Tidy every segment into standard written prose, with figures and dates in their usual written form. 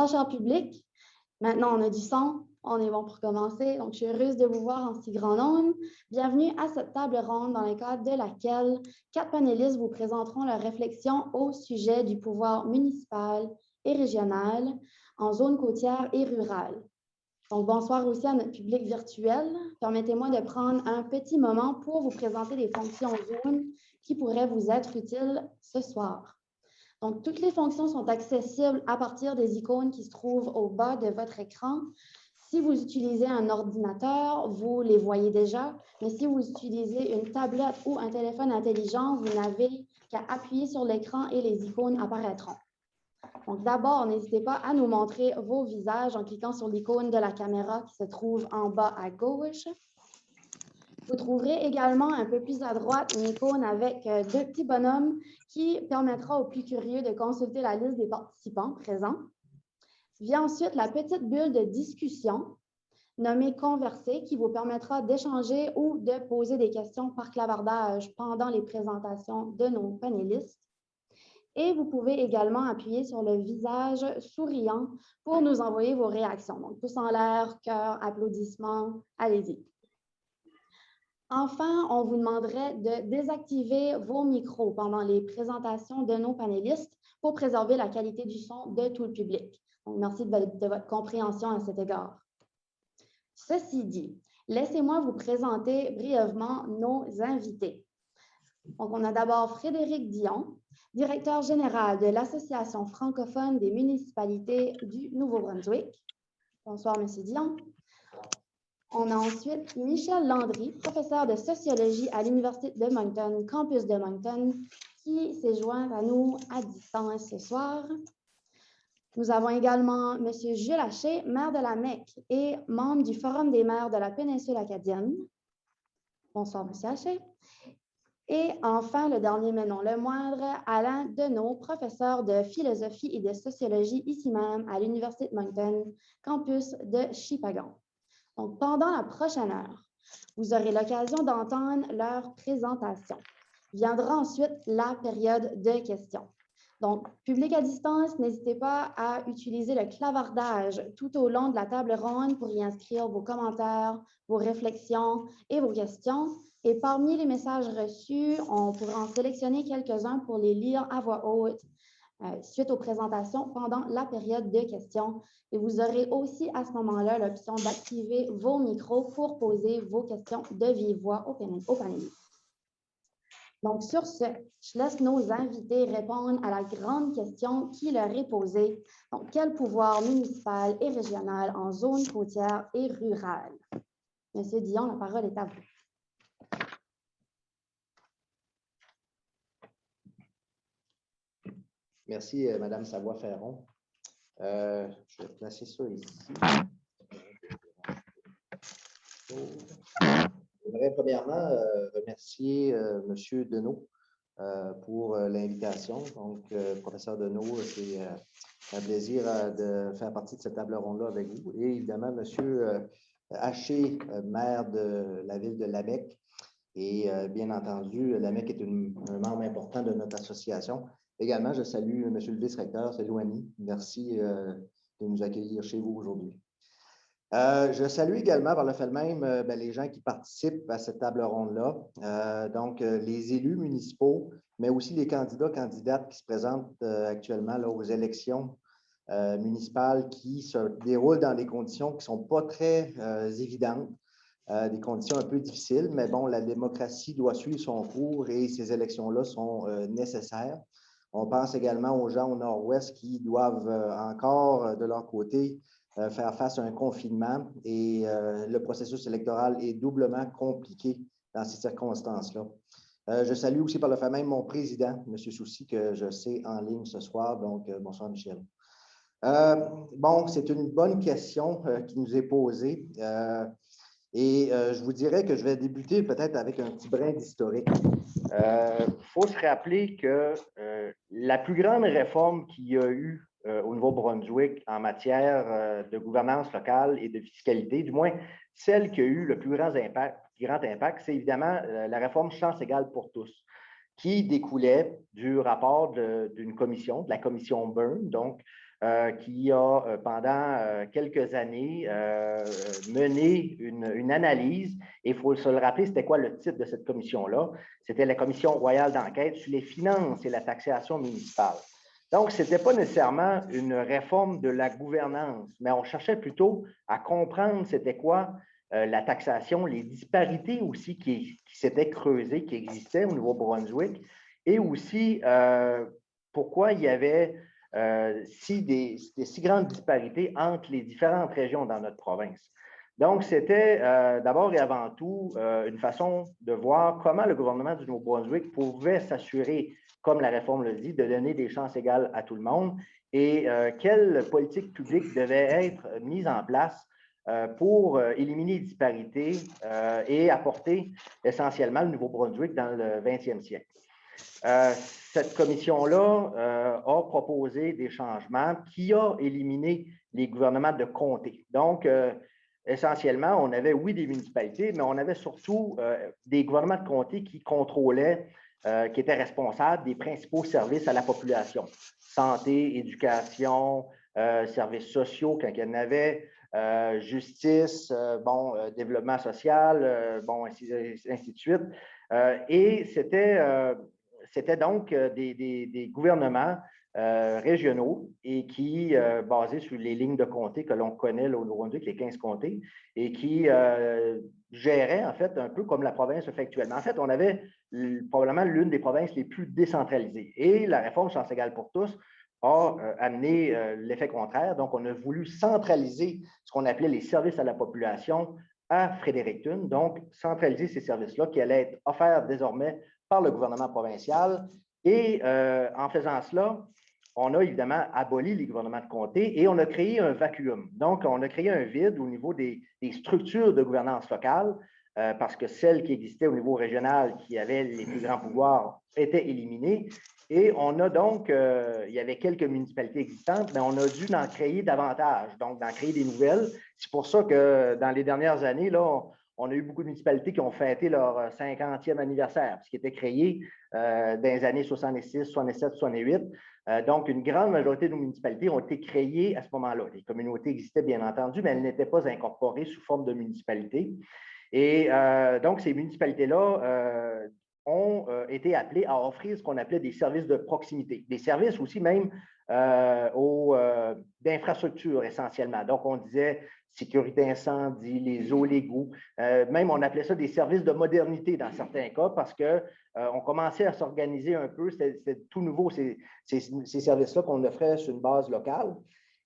Cher public, maintenant on a du son, on est bon pour commencer. Donc, je suis heureuse de vous voir en si grand nombre. Bienvenue à cette table ronde dans le cadre de laquelle 4 panélistes vous présenteront leurs réflexions au sujet du pouvoir municipal et régional en zone côtière et rurale. Donc, bonsoir aussi à notre public virtuel. Permettez-moi de prendre un petit moment pour vous présenter les fonctions Zoom qui pourraient vous être utiles ce soir. Donc, toutes les fonctions sont accessibles à partir des icônes qui se trouvent au bas de votre écran. Si vous utilisez un ordinateur, vous les voyez déjà, mais si vous utilisez une tablette ou un téléphone intelligent, vous n'avez qu'à appuyer sur l'écran et les icônes apparaîtront. Donc, d'abord, n'hésitez pas à nous montrer vos visages en cliquant sur l'icône de la caméra qui se trouve en bas à gauche. Vous trouverez également un peu plus à droite une icône avec 2 petits bonhommes qui permettra aux plus curieux de consulter la liste des participants présents. Vient ensuite la petite bulle de discussion nommée Converser qui vous permettra d'échanger ou de poser des questions par clavardage pendant les présentations de nos panélistes. Et vous pouvez également appuyer sur le visage souriant pour nous envoyer vos réactions. Donc, pouce en l'air, cœur, applaudissements, allez-y. Enfin, on vous demanderait de désactiver vos micros pendant les présentations de nos panélistes pour préserver la qualité du son de tout le public. Donc, merci de votre compréhension à cet égard. Ceci dit, laissez-moi vous présenter brièvement nos invités. Donc, on a d'abord Frédéric Dion, directeur général de l'Association francophone des municipalités du Nouveau-Brunswick. Bonsoir, M. Dion. On a ensuite Michel Landry, professeur de sociologie à l'Université de Moncton, campus de Moncton, qui s'est joint à nous à distance ce soir. Nous avons également M. Jules Haché, maire de la Mecque et membre du Forum des maires de la péninsule acadienne. Bonsoir, M. Haché. Et enfin, le dernier mais non le moindre, Alain Deneau, professeur de philosophie et de sociologie ici même à l'Université de Moncton, campus de Shippagan. Donc, pendant la prochaine heure, vous aurez l'occasion d'entendre leur présentation. Viendra ensuite la période de questions. Donc, public à distance, n'hésitez pas à utiliser le clavardage tout au long de la table ronde pour y inscrire vos commentaires, vos réflexions et vos questions. Et parmi les messages reçus, on pourra en sélectionner quelques-uns pour les lire à voix haute suite aux présentations pendant la période de questions. Et vous aurez aussi à ce moment-là l'option d'activer vos micros pour poser vos questions de vive voix au panélistes. Donc, sur ce, je laisse nos invités répondre à la grande question qui leur est posée. Donc, quel pouvoir municipal et régional en zone côtière et rurale? Monsieur Dion, la parole est à vous. Merci, Mme Savoie-Ferron. Je vais placer ça ici. J'aimerais premièrement remercier M. Deneau pour l'invitation. Donc, professeur Deneau, c'est un plaisir de faire partie de cette table ronde-là avec vous. Et évidemment, M. Haché, maire de la ville de Lamec. Et bien entendu, Lamec est un membre important de notre association. Également, je salue M. le vice-recteur, c'est Louani. Merci de nous accueillir chez vous aujourd'hui. Je salue également par le fait même les gens qui participent à cette table ronde-là, donc les élus municipaux, mais aussi les candidats, candidates qui se présentent actuellement là, aux élections municipales qui se déroulent dans des conditions qui ne sont pas très évidentes, des conditions un peu difficiles, mais bon, la démocratie doit suivre son cours et ces élections-là sont nécessaires. On pense également aux gens au nord-ouest qui doivent encore, de leur côté, faire face à un confinement et le processus électoral est doublement compliqué dans ces circonstances-là. Je salue aussi par le fait même mon président, M. Soucy, que je sais en ligne ce soir. Donc, bonsoir Michel. Bon, c'est une bonne question qui nous est posée. Et je vous dirais que je vais débuter peut-être avec un petit brin d'historique. Il faut se rappeler que la plus grande réforme qu'il y a eu au Nouveau-Brunswick en matière de gouvernance locale et de fiscalité, du moins celle qui a eu le plus grand impact, c'est évidemment la réforme Chance égale pour tous, qui découlait du rapport d'une commission, de la commission Byrne, donc qui a, pendant quelques années, mené une analyse. Et il faut se le rappeler, c'était quoi le titre de cette commission-là? C'était la Commission royale d'enquête sur les finances et la taxation municipale. Donc, ce n'était pas nécessairement une réforme de la gouvernance, mais on cherchait plutôt à comprendre c'était quoi la taxation, les disparités aussi qui s'étaient creusées, qui existaient au Nouveau-Brunswick, et aussi pourquoi il y avait si grandes disparités entre les différentes régions dans notre province. Donc, c'était d'abord et avant tout une façon de voir comment le gouvernement du Nouveau-Brunswick pouvait s'assurer, comme la réforme le dit, de donner des chances égales à tout le monde et quelle politique publique devait être mise en place pour éliminer les disparités et apporter essentiellement le Nouveau-Brunswick dans le 20e siècle. Cette commission-là a proposé des changements qui ont éliminé les gouvernements de comté. Donc, essentiellement, on avait, oui, des municipalités, mais on avait surtout des gouvernements de comté qui contrôlaient, qui étaient responsables des principaux services à la population. Santé, éducation, services sociaux, quand il y en avait, justice, développement social, ainsi de suite. Et c'était donc des gouvernements régionaux et qui, basés sur les lignes de comté que l'on connaît là, au Nouveau-Brunswick, les 15 comtés, et qui géraient en fait un peu comme la province le fait actuellement. En fait, on avait probablement l'une des provinces les plus décentralisées. Et la réforme Chance égale pour tous a amené l'effet contraire. Donc, on a voulu centraliser ce qu'on appelait les services à la population à Fredericton, donc centraliser ces services-là qui allaient être offerts désormais par le gouvernement provincial. Et en faisant cela, on a évidemment aboli les gouvernements de comté et on a créé un vacuum. Donc, on a créé un vide au niveau des structures de gouvernance locale parce que celles qui existaient au niveau régional, qui avaient les plus grands pouvoirs, étaient éliminées. Et on a donc, il y avait quelques municipalités existantes, mais on a dû en créer davantage, donc d'en créer des nouvelles. C'est pour ça que dans les dernières années, là, on a eu beaucoup de municipalités qui ont fêté leur 50e anniversaire, ce qui était créé dans les années 66, 67, 68. Donc, une grande majorité de nos municipalités ont été créées à ce moment-là. Les communautés existaient, bien entendu, mais elles n'étaient pas incorporées sous forme de municipalités. Et donc, ces municipalités-là ont été appelées à offrir ce qu'on appelait des services de proximité, des services aussi même d'infrastructures essentiellement. Donc, on disait sécurité incendie, les eaux légaux, même on appelait ça des services de modernité dans certains cas parce qu'on commençait à s'organiser un peu, c'était tout nouveau ces services-là qu'on offrait sur une base locale.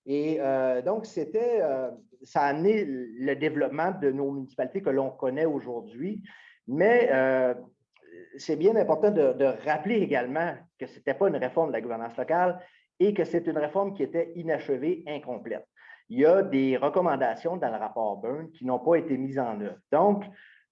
Et donc, ça a amené le développement de nos municipalités que l'on connaît aujourd'hui, mais c'est bien important de rappeler également que ce n'était pas une réforme de la gouvernance locale et que c'est une réforme qui était inachevée, incomplète. Il y a des recommandations dans le rapport Byrne qui n'ont pas été mises en œuvre. Donc,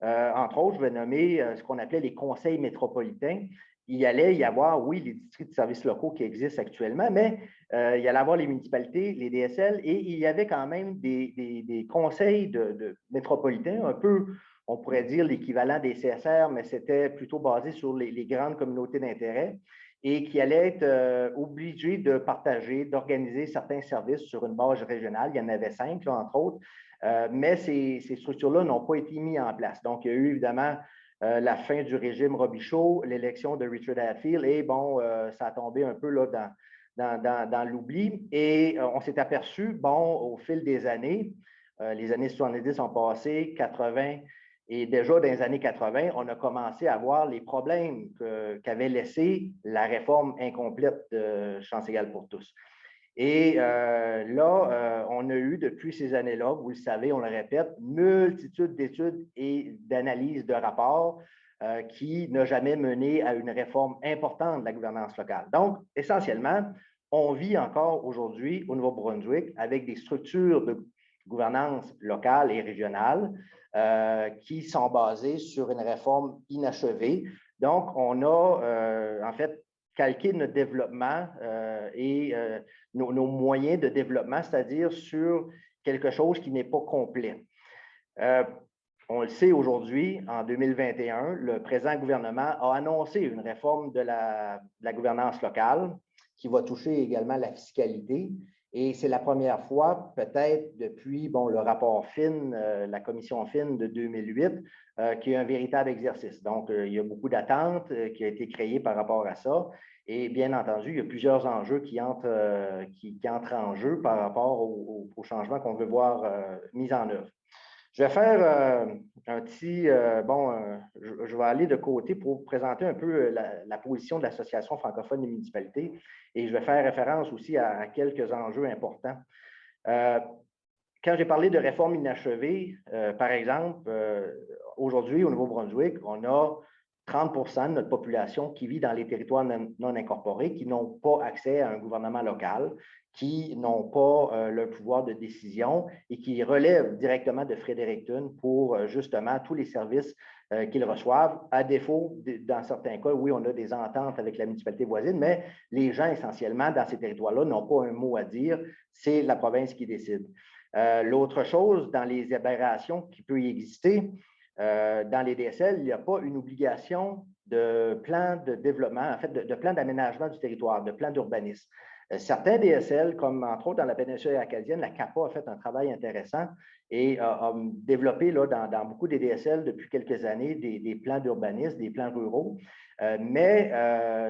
entre autres, je vais nommer ce qu'on appelait les conseils métropolitains. Il allait y avoir, oui, les districts de services locaux qui existent actuellement, mais il allait y avoir les municipalités, les DSL, et il y avait quand même des conseils de métropolitains, un peu, on pourrait dire, l'équivalent des CSR, mais c'était plutôt basé sur les grandes communautés d'intérêt et qui allaient être obligés de partager, d'organiser certains services sur une base régionale. Il y en avait 5, là, entre autres, mais ces structures-là n'ont pas été mises en place. Donc, il y a eu évidemment la fin du régime Robichaud, l'élection de Richard Hadfield, et bon, ça a tombé un peu là, dans l'oubli. Et on s'est aperçu, bon, au fil des années, les années 70 ont passé, 80, et déjà dans les années 80, on a commencé à voir les problèmes qu'avait laissé la réforme incomplète de Chance égale pour tous. Et là, on a eu depuis ces années-là, vous le savez, on le répète, multitude d'études et d'analyses de rapports qui n'ont jamais mené à une réforme importante de la gouvernance locale. Donc, essentiellement, on vit encore aujourd'hui au Nouveau-Brunswick avec des structures de gouvernance locale et régionale qui sont basées sur une réforme inachevée. Donc, on a en fait calqué notre développement et nos moyens de développement, c'est-à-dire sur quelque chose qui n'est pas complet. On le sait aujourd'hui, en 2021, le présent gouvernement a annoncé une réforme de la gouvernance locale qui va toucher également la fiscalité Et c'est la première fois, peut-être depuis le rapport FIN, la commission FIN de 2008, qu'il y a un véritable exercice. Donc, il y a beaucoup d'attentes qui ont été créées par rapport à ça. Et bien entendu, il y a plusieurs enjeux qui entrent en jeu par rapport aux changements qu'on veut voir mis en œuvre. Je vais faire un petit, je vais aller de côté pour vous présenter un peu la position de l'Association francophone des municipalités et je vais faire référence aussi à quelques enjeux importants. Quand j'ai parlé de réforme inachevée, par exemple, aujourd'hui au Nouveau-Brunswick, on a 30 de notre population qui vit dans les territoires non incorporés, qui n'ont pas accès à un gouvernement local, qui n'ont pas le pouvoir de décision et qui relèvent directement de Fredericton pour justement tous les services qu'ils reçoivent. À défaut, dans certains cas, oui, on a des ententes avec la municipalité voisine, mais les gens essentiellement dans ces territoires-là n'ont pas un mot à dire. C'est la province qui décide. L'autre chose, dans les aberrations qui peuvent y exister, dans les DSL, il n'y a pas une obligation de plan de développement, en fait, de plan d'aménagement du territoire, de plan d'urbanisme. Certains DSL, comme entre autres dans la péninsule acadienne, la CAPA a fait un travail intéressant et a développé là, dans beaucoup des DSL depuis quelques années des plans d'urbanisme, des plans ruraux. Mais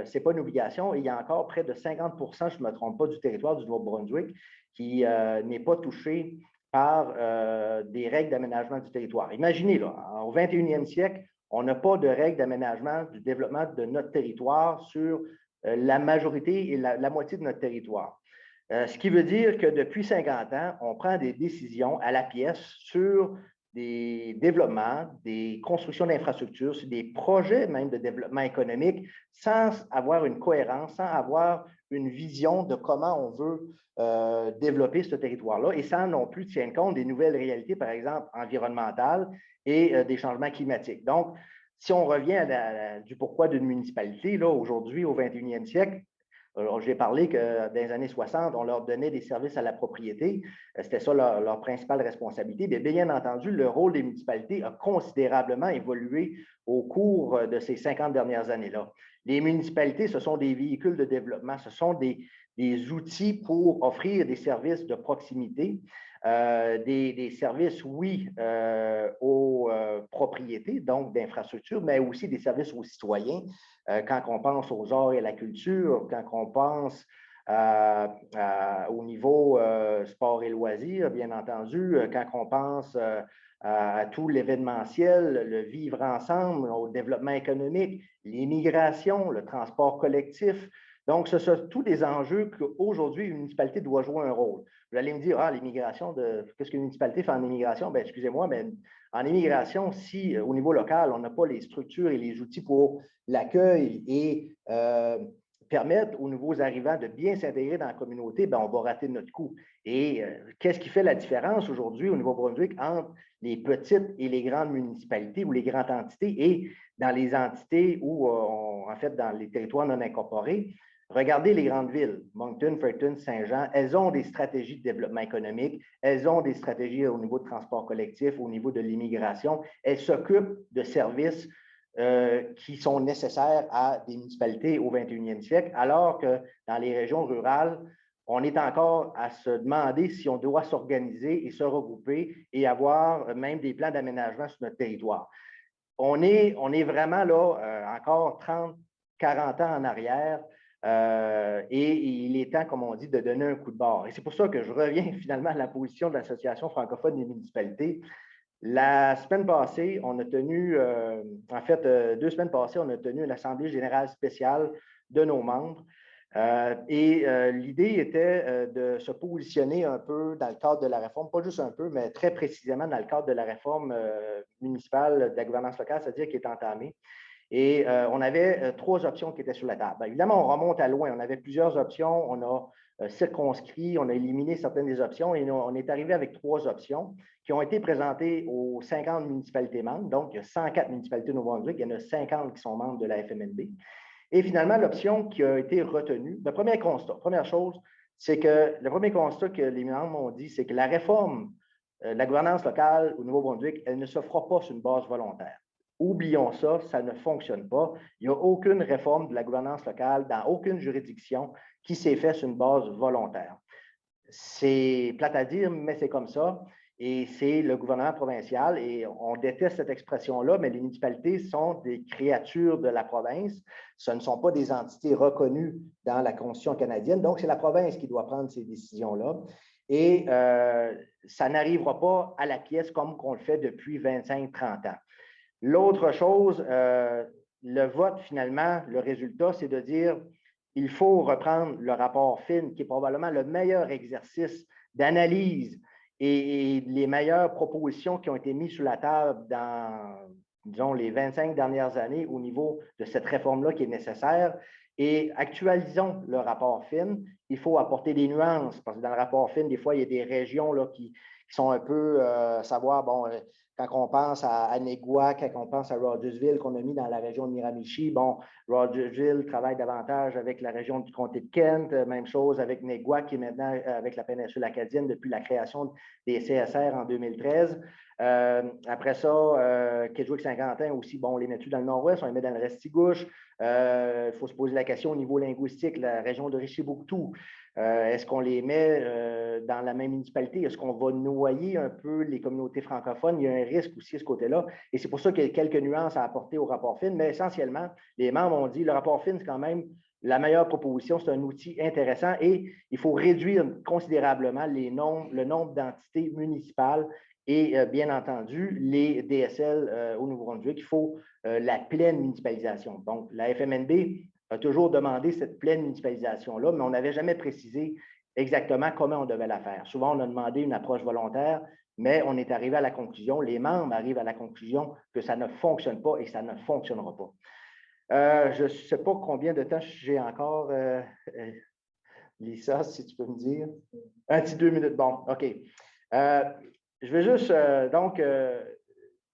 ce n'est pas une obligation et il y a encore près de 50 je ne me trompe pas, du territoire du Nouveau-Brunswick qui n'est pas touché par des règles d'aménagement du territoire. Imaginez, là, au 21e siècle, on n'a pas de règles d'aménagement du développement de notre territoire sur la majorité et la moitié de notre territoire. Ce qui veut dire que depuis 50 ans, on prend des décisions à la pièce sur des développements, des constructions d'infrastructures, sur des projets même de développement économique, sans avoir une cohérence, sans avoir une vision de comment on veut développer ce territoire-là et sans non plus tenir compte des nouvelles réalités, par exemple, environnementales et des changements climatiques. Donc, si on revient du pourquoi d'une municipalité, là, aujourd'hui, au 21e siècle, j'ai parlé que dans les années 60, on leur donnait des services à la propriété. C'était ça leur principale responsabilité. Mais bien entendu, le rôle des municipalités a considérablement évolué au cours de ces 50 dernières années-là. Les municipalités, ce sont des véhicules de développement, ce sont des outils pour offrir des services de proximité, des services, oui, aux propriétés, donc d'infrastructures, mais aussi des services aux citoyens. Quand on pense aux arts et à la culture, quand on pense au niveau sport et loisirs, bien entendu, quand on pense à tout l'événementiel, le vivre ensemble, au développement économique, l'immigration, le transport collectif. Donc, ce sont tous des enjeux qu'aujourd'hui, une municipalité doit jouer un rôle. Vous allez me dire, l'immigration, qu'est-ce qu'une municipalité fait en immigration? Bien, excusez-moi, mais en immigration, si au niveau local, on n'a pas les structures et les outils pour l'accueil et permettre aux nouveaux arrivants de bien s'intégrer dans la communauté, bien, on va rater notre coup. Et qu'est-ce qui fait la différence aujourd'hui au Nouveau-Brunswick entre les petites et les grandes municipalités ou les grandes entités et dans les entités où, en fait, dans les territoires non incorporés? Regardez les grandes villes, Moncton, Fredericton, Saint-Jean, elles ont des stratégies de développement économique, elles ont des stratégies au niveau de transport collectif, au niveau de l'immigration, elles s'occupent de services qui sont nécessaires à des municipalités au 21e siècle, alors que dans les régions rurales, on est encore à se demander si on doit s'organiser et se regrouper et avoir même des plans d'aménagement sur notre territoire. On est vraiment là, encore 30, 40 ans en arrière, et il est temps, comme on dit, de donner un coup de barre. Et c'est pour ça que je reviens finalement à la position de l'Association francophone des municipalités. La semaine passée, on a tenu, 2 semaines passées, on a tenu une assemblée générale spéciale de nos membres. L'idée était de se positionner un peu dans le cadre de la réforme, pas juste un peu, mais très précisément dans le cadre de la réforme municipale de la gouvernance locale, c'est-à-dire qui est entamée. Et on avait 3 options qui étaient sur la table. Bien, évidemment, on remonte à loin. On avait plusieurs options. On a circonscrit, on a éliminé certaines des options et on est arrivé avec 3 options qui ont été présentées aux 50 municipalités membres. Donc, il y a 104 municipalités au Nouveau-Brunswick. Il y en a 50 qui sont membres de la FMNB. Et finalement, l'option qui a été retenue, le premier constat, première chose, c'est que le premier constat que les membres ont dit, c'est que la réforme de la gouvernance locale au Nouveau-Brunswick, elle ne se fera pas sur une base volontaire. Oublions ça, ça ne fonctionne pas. Il n'y a aucune réforme de la gouvernance locale dans aucune juridiction qui s'est faite sur une base volontaire. c'est plate à dire, mais c'est comme ça. Et c'est le gouvernement provincial, et on déteste cette expression-là, mais les municipalités sont des créatures de la province. Ce ne sont pas des entités reconnues dans la Constitution canadienne. Donc, c'est la province qui doit prendre ces décisions-là. Et ça n'arrivera pas à la pièce comme on le fait depuis 25-30 ans. L'autre chose, le vote, finalement, le résultat, c'est de dire il faut reprendre le rapport Finn, qui est probablement le meilleur exercice d'analyse et les meilleures propositions qui ont été mises sur la table dans, disons, les 25 dernières années au niveau de cette réforme-là qui est nécessaire. Et actualisons le rapport Finn. Il faut apporter des nuances, parce que dans le rapport Finn, des fois, il y a des régions là, qui sont un peu, savoir, bon, quand on pense à Negwa, quand on pense à Rogersville, qu'on a mis dans la région de Miramichi, bon, Rogersville travaille davantage avec la région du comté de Kent, même chose avec Negwa, qui est maintenant avec la péninsule acadienne depuis la création des CSR en 2013. Après ça, Kedgewick-Saint-Quentin aussi, bon, on les met dans le nord-ouest, on les met dans le Restigouche. Il faut se poser la question au niveau linguistique, la région de Richibouctou. Est-ce qu'on les met dans la même municipalité? Est-ce qu'on va noyer un peu les communautés francophones? Il y a un risque aussi à ce côté-là. Et c'est pour ça qu'il y a quelques nuances à apporter au rapport Finn. Mais essentiellement, les membres ont dit le rapport Finn, c'est quand même la meilleure proposition. C'est un outil intéressant et il faut réduire considérablement le nombre d'entités municipales et, bien entendu, les DSL au Nouveau-Brunswick. Il faut la pleine municipalisation. Donc, la FMNB a toujours demandé cette pleine municipalisation-là, mais on n'avait jamais précisé exactement comment on devait la faire. Souvent, on a demandé une approche volontaire, mais on est arrivé à la conclusion, les membres arrivent à la conclusion que ça ne fonctionne pas et ça ne fonctionnera pas. Je ne sais pas combien de temps j'ai encore. Lisa, si tu peux me dire. Un petit 2 minutes. Bon, OK. Je vais juste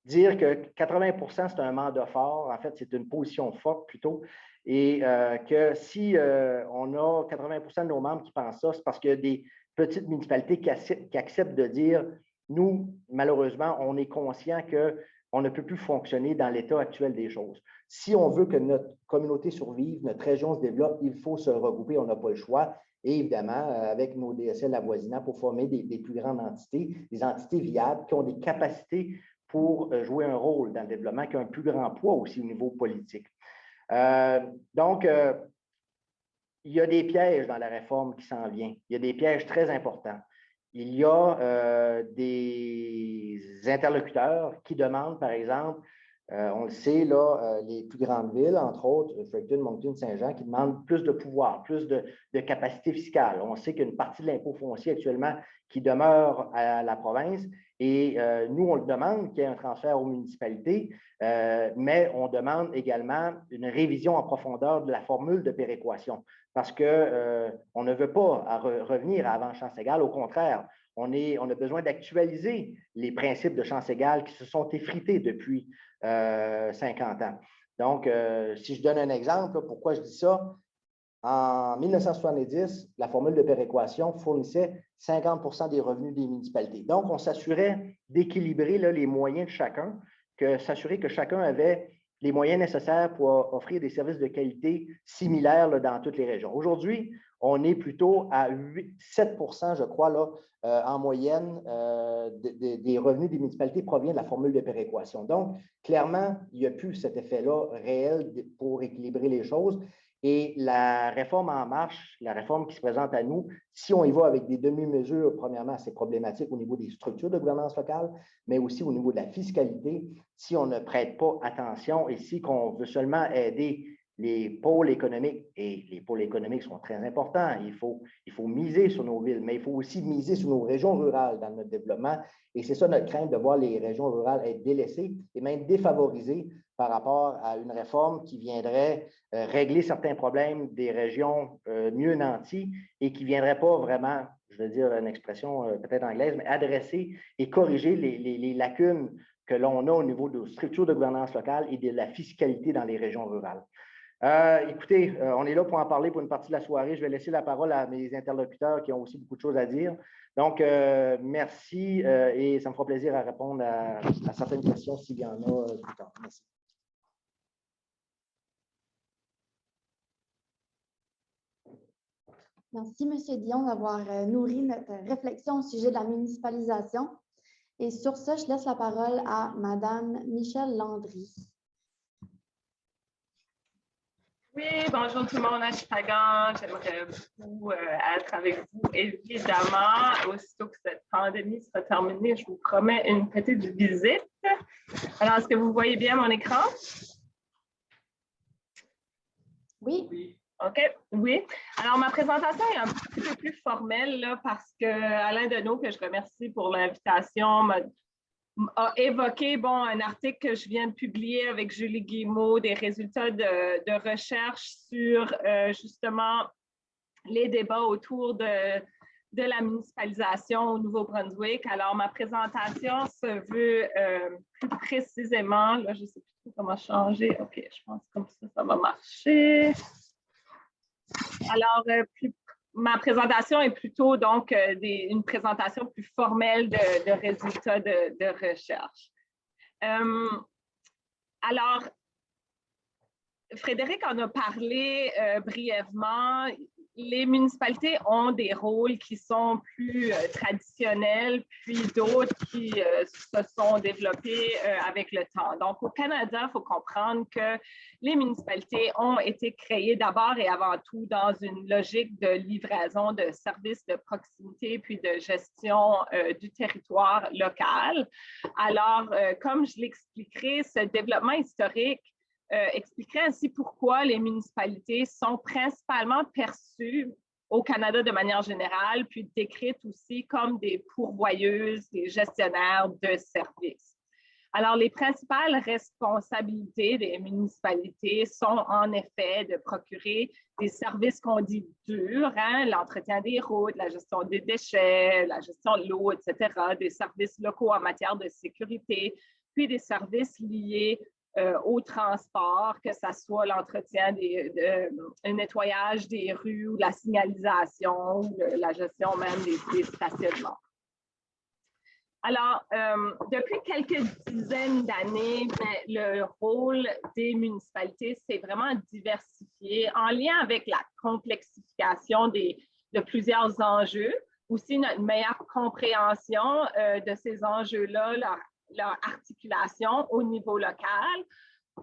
dire que 80 c'est un mandat fort. En fait, c'est une position forte plutôt. Et que si on a 80 de nos membres qui pensent ça, c'est parce qu'il y a des petites municipalités qui acceptent de dire, nous, malheureusement, on est conscient qu'on ne peut plus fonctionner dans l'état actuel des choses. Si on veut que notre communauté survive, notre région se développe, il faut se regrouper, on n'a pas le choix. Et évidemment, avec nos DSL avoisinants pour former des plus grandes entités, des entités viables qui ont des capacités pour jouer un rôle dans le développement, qui ont un plus grand poids aussi au niveau politique. Donc, il y a des pièges dans la réforme qui s'en vient. Il y a des pièges très importants. Il y a des interlocuteurs qui demandent, par exemple, on le sait, là, les plus grandes villes, entre autres, Fredericton, Moncton, Saint-Jean, qui demandent plus de pouvoir, plus de capacité fiscale. On sait qu'il y a une partie de l'impôt foncier actuellement qui demeure à la province et nous, on le demande qu'il y ait un transfert aux municipalités, mais on demande également une révision en profondeur de la formule de péréquation parce qu'on ne veut pas revenir à avant chance égale. Au contraire, on a besoin d'actualiser les principes de chance égale qui se sont effrités depuis 50 ans. Donc, si je donne un exemple, pourquoi je dis ça? En 1970, la formule de péréquation fournissait 50 des revenus des municipalités. Donc, on s'assurait d'équilibrer les moyens de chacun, s'assurer que chacun avait les moyens nécessaires pour offrir des services de qualité similaires là, dans toutes les régions. Aujourd'hui, on est plutôt à 7 je crois, là, en moyenne, des revenus des municipalités provient de la formule de péréquation. Donc, clairement, il n'y a plus cet effet-là réel pour équilibrer les choses. Et la réforme en marche, la réforme qui se présente à nous, si on y va avec des demi-mesures, premièrement, c'est problématique au niveau des structures de gouvernance locale, mais aussi au niveau de la fiscalité. Si on ne prête pas attention et si on veut seulement aider les pôles économiques, et les pôles économiques sont très importants, il faut miser sur nos villes, mais il faut aussi miser sur nos régions rurales dans notre développement. Et c'est ça notre crainte de voir les régions rurales être délaissées et même défavorisées par rapport à une réforme qui viendrait régler certains problèmes des régions mieux nanties et qui ne viendrait pas vraiment, je veux dire une expression peut-être anglaise, mais adresser et corriger les lacunes que l'on a au niveau de structures de gouvernance locale et de la fiscalité dans les régions rurales. Écoutez, on est là pour en parler pour une partie de la soirée. Je vais laisser la parole à mes interlocuteurs qui ont aussi beaucoup de choses à dire. Donc, merci et ça me fera plaisir à répondre à certaines questions s'il y en a plus tard. Merci. Merci, M. Dion, d'avoir nourri notre réflexion au sujet de la municipalisation. Et sur ce, je laisse la parole à Mme Michèle Landry. Oui, bonjour tout le monde à Chipagan. J'aimerais beaucoup être avec vous, évidemment. Aussitôt que cette pandémie sera terminée, je vous promets une petite visite. Alors, est-ce que vous voyez bien mon écran? Oui. OK, oui. Alors, ma présentation est un petit peu plus formelle là, parce que Alain Deneau, que je remercie pour l'invitation, a évoqué un article que je viens de publier avec Julie Guillemot, des résultats de recherche sur justement les débats autour de la municipalisation au Nouveau-Brunswick. Alors, ma présentation se veut plus précisément, là, je ne sais plus trop comment changer. OK, je pense que comme ça va marcher. Alors, ma présentation est plutôt donc une présentation plus formelle de résultats de recherche. Alors, Frédéric en a parlé brièvement. Les municipalités ont des rôles qui sont plus traditionnels, puis d'autres qui se sont développés avec le temps. Donc, au Canada, il faut comprendre que les municipalités ont été créées d'abord et avant tout dans une logique de livraison de services de proximité puis de gestion du territoire local. Alors, comme je l'expliquerai, ce développement historique expliquerait ainsi pourquoi les municipalités sont principalement perçues au Canada de manière générale, puis décrites aussi comme des pourvoyeuses, des gestionnaires de services. Alors, les principales responsabilités des municipalités sont en effet de procurer des services qu'on dit durs, l'entretien des routes, la gestion des déchets, la gestion de l'eau, etc., des services locaux en matière de sécurité, puis des services liés au transport, que ce soit l'entretien, le nettoyage des rues ou la signalisation, ou la gestion même des stationnements. Alors, depuis quelques dizaines d'années, le rôle des municipalités s'est vraiment diversifié en lien avec la complexification de plusieurs enjeux, aussi notre meilleure compréhension de ces enjeux-là, leur articulation au niveau local,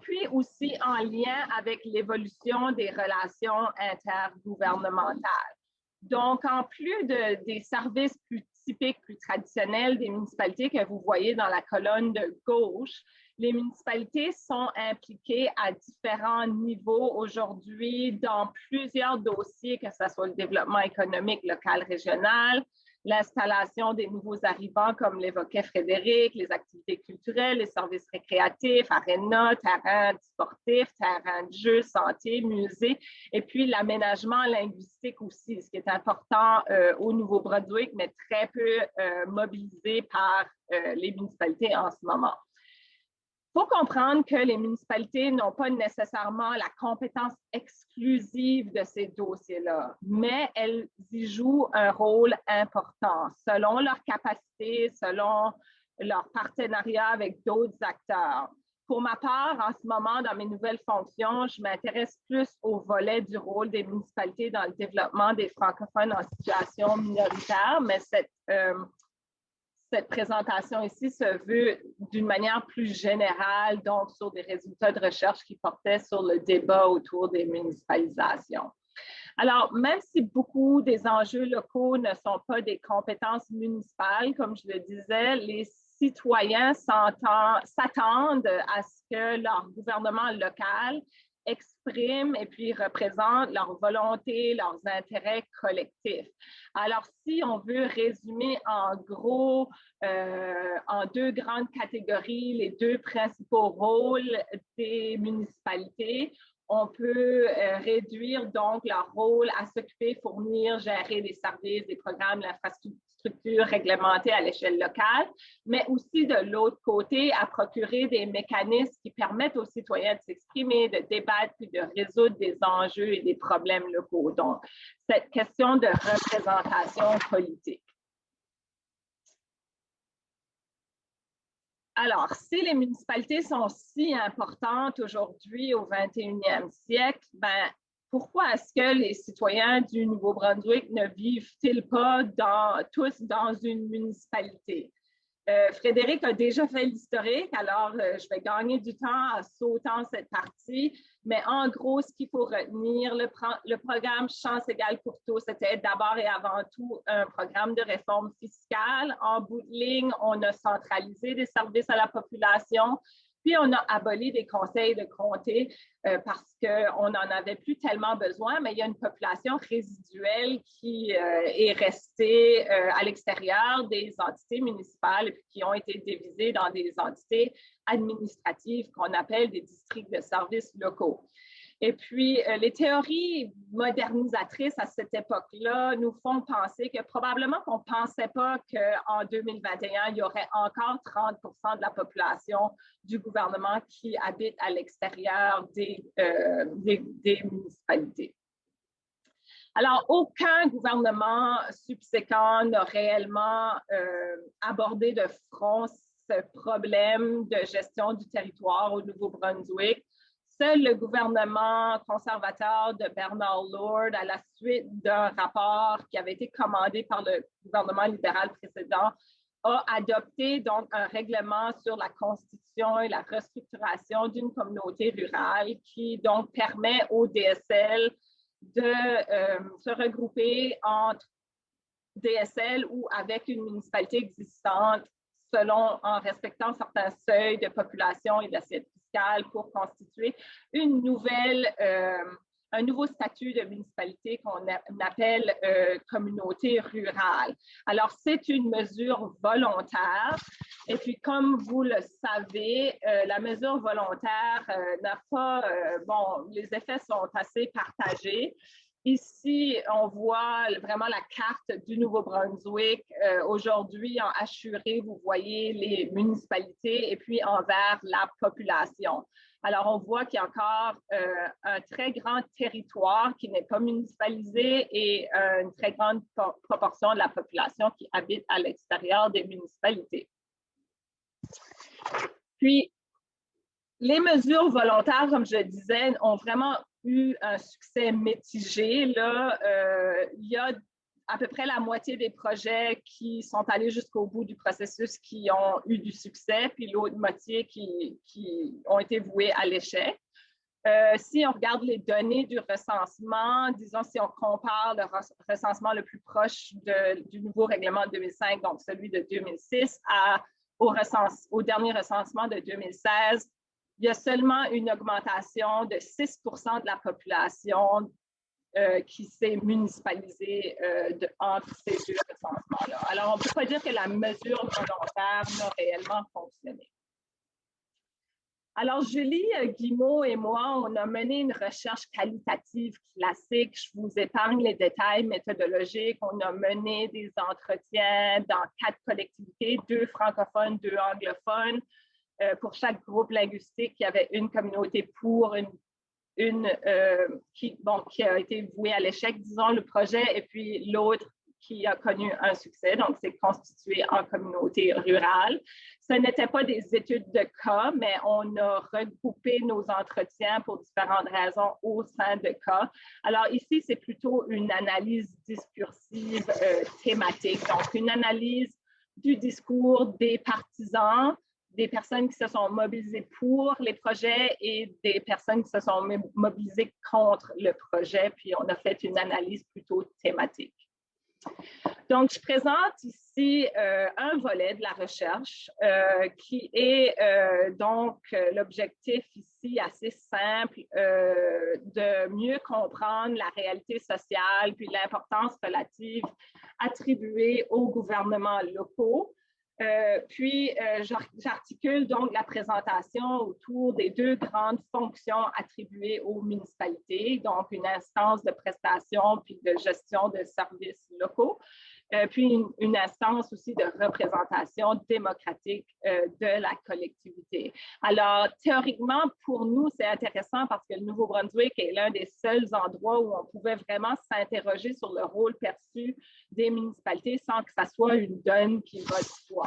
puis aussi en lien avec l'évolution des relations intergouvernementales. Donc, en plus des services plus typiques, plus traditionnels des municipalités que vous voyez dans la colonne de gauche, les municipalités sont impliquées à différents niveaux aujourd'hui dans plusieurs dossiers, que ce soit le développement économique local régional, l'installation des nouveaux arrivants, comme l'évoquait Frédéric, les activités culturelles, les services récréatifs, arénas, terrains sportifs, terrains de jeux, santé, musées, et puis l'aménagement linguistique aussi, ce qui est important au Nouveau-Brunswick, mais très peu mobilisé par les municipalités en ce moment. Il faut comprendre que les municipalités n'ont pas nécessairement la compétence exclusive de ces dossiers-là, mais elles y jouent un rôle important selon leur capacité, selon leur partenariat avec d'autres acteurs. Pour ma part, en ce moment, dans mes nouvelles fonctions, je m'intéresse plus au volet du rôle des municipalités dans le développement des francophones en situation minoritaire, mais cette présentation ici se veut d'une manière plus générale, donc sur des résultats de recherche qui portaient sur le débat autour des municipalisations. Alors, même si beaucoup des enjeux locaux ne sont pas des compétences municipales, comme je le disais, les citoyens s'attendent à ce que leur gouvernement local expriment et puis représentent leur volonté, leurs intérêts collectifs. Alors, si on veut résumer en gros en deux grandes catégories les deux principaux rôles des municipalités, on peut réduire donc leur rôle à s'occuper, fournir, gérer les services, des programmes, l'infrastructure réglementée à l'échelle locale, mais aussi de l'autre côté à procurer des mécanismes qui permettent aux citoyens de s'exprimer, de débattre puis de résoudre des enjeux et des problèmes locaux. Donc, cette question de représentation politique. Alors, si les municipalités sont si importantes aujourd'hui au 21e siècle, pourquoi est-ce que les citoyens du Nouveau-Brunswick ne vivent-ils pas tous dans une municipalité? Frédéric a déjà fait l'historique, alors je vais gagner du temps en sautant cette partie. Mais en gros, ce qu'il faut retenir, le programme Chance égale pour tous, c'était d'abord et avant tout un programme de réforme fiscale. En bout de ligne, on a centralisé des services à la population. Puis, on a aboli des conseils de comté parce qu'on n'en avait plus tellement besoin, mais il y a une population résiduelle qui est restée à l'extérieur des entités municipales et qui ont été divisées dans des entités administratives qu'on appelle des districts de services locaux. Et puis, les théories modernisatrices à cette époque-là nous font penser que probablement qu'on ne pensait pas qu'en 2021, il y aurait encore 30% de la population du gouvernement qui habite à l'extérieur des municipalités. Alors, aucun gouvernement subséquent n'a réellement abordé de front ce problème de gestion du territoire au Nouveau-Brunswick. Seul le gouvernement conservateur de Bernard Lord, à la suite d'un rapport qui avait été commandé par le gouvernement libéral précédent, a adopté donc un règlement sur la constitution et la restructuration d'une communauté rurale qui donc permet au DSL de se regrouper entre DSL ou avec une municipalité existante en respectant certains seuils de population et d'assiette fiscale pour constituer un nouveau statut de municipalité qu'on appelle communauté rurale. Alors, c'est une mesure volontaire. Et puis, comme vous le savez, la mesure volontaire n'a pas, les effets sont assez partagés. Ici, on voit vraiment la carte du Nouveau-Brunswick. Aujourd'hui, en hachuré, vous voyez les municipalités et puis en vert, la population. Alors, on voit qu'il y a encore un très grand territoire qui n'est pas municipalisé et une très grande proportion de la population qui habite à l'extérieur des municipalités. Puis, les mesures volontaires, comme je disais, ont vraiment eu un succès mitigé. Là, il y a à peu près la moitié des projets qui sont allés jusqu'au bout du processus qui ont eu du succès, puis l'autre moitié qui ont été voués à l'échec. Si on regarde les données du recensement, disons si on compare le recensement le plus proche du nouveau règlement de 2005, donc celui de 2006, au dernier recensement de 2016, il y a seulement une augmentation de 6% de la population qui s'est municipalisée entre ces deux recensements-là. Alors, on ne peut pas dire que la mesure volontaire n'a réellement fonctionné. Alors, Julie Guimau et moi, on a mené une recherche qualitative classique. Je vous épargne les détails méthodologiques. On a mené des entretiens dans 4 collectivités, 2 francophones, 2 anglophones. Pour chaque groupe linguistique, il y avait une communauté qui a été vouée à l'échec, disons, le projet, et puis l'autre qui a connu un succès, donc c'est constitué en communauté rurale. Ce n'était pas des études de cas, mais on a regroupé nos entretiens pour différentes raisons au sein de cas. Alors ici, c'est plutôt une analyse discursive thématique, donc une analyse du discours des partisans, des personnes qui se sont mobilisées pour les projets et des personnes qui se sont mobilisées contre le projet, puis on a fait une analyse plutôt thématique. Donc, je présente ici un volet de la recherche qui est donc l'objectif ici assez simple de mieux comprendre la réalité sociale puis l'importance relative attribuée aux gouvernements locaux. J'articule donc la présentation autour des 2 grandes fonctions attribuées aux municipalités, donc une instance de prestation puis de gestion de services locaux, puis une instance aussi de représentation démocratique de la collectivité. Alors, théoriquement, pour nous, c'est intéressant parce que le Nouveau-Brunswick est l'un des seuls endroits où on pouvait vraiment s'interroger sur le rôle perçu des municipalités sans que ça soit une donne qui va de soi.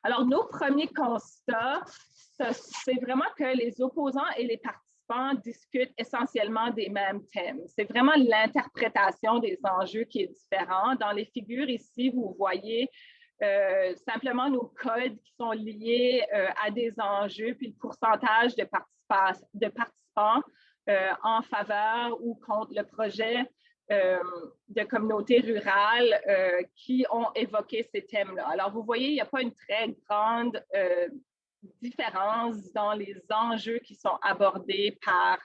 Alors, nos premiers constats, c'est vraiment que les opposants et les partisans participants discutent essentiellement des mêmes thèmes. C'est vraiment l'interprétation des enjeux qui est différente. Dans les figures ici, vous voyez simplement nos codes qui sont liés à des enjeux, puis le pourcentage de participants en faveur ou contre le projet de communautés rurales qui ont évoqué ces thèmes-là. Alors, vous voyez, il n'y a pas une très grande différence dans les enjeux qui sont abordés par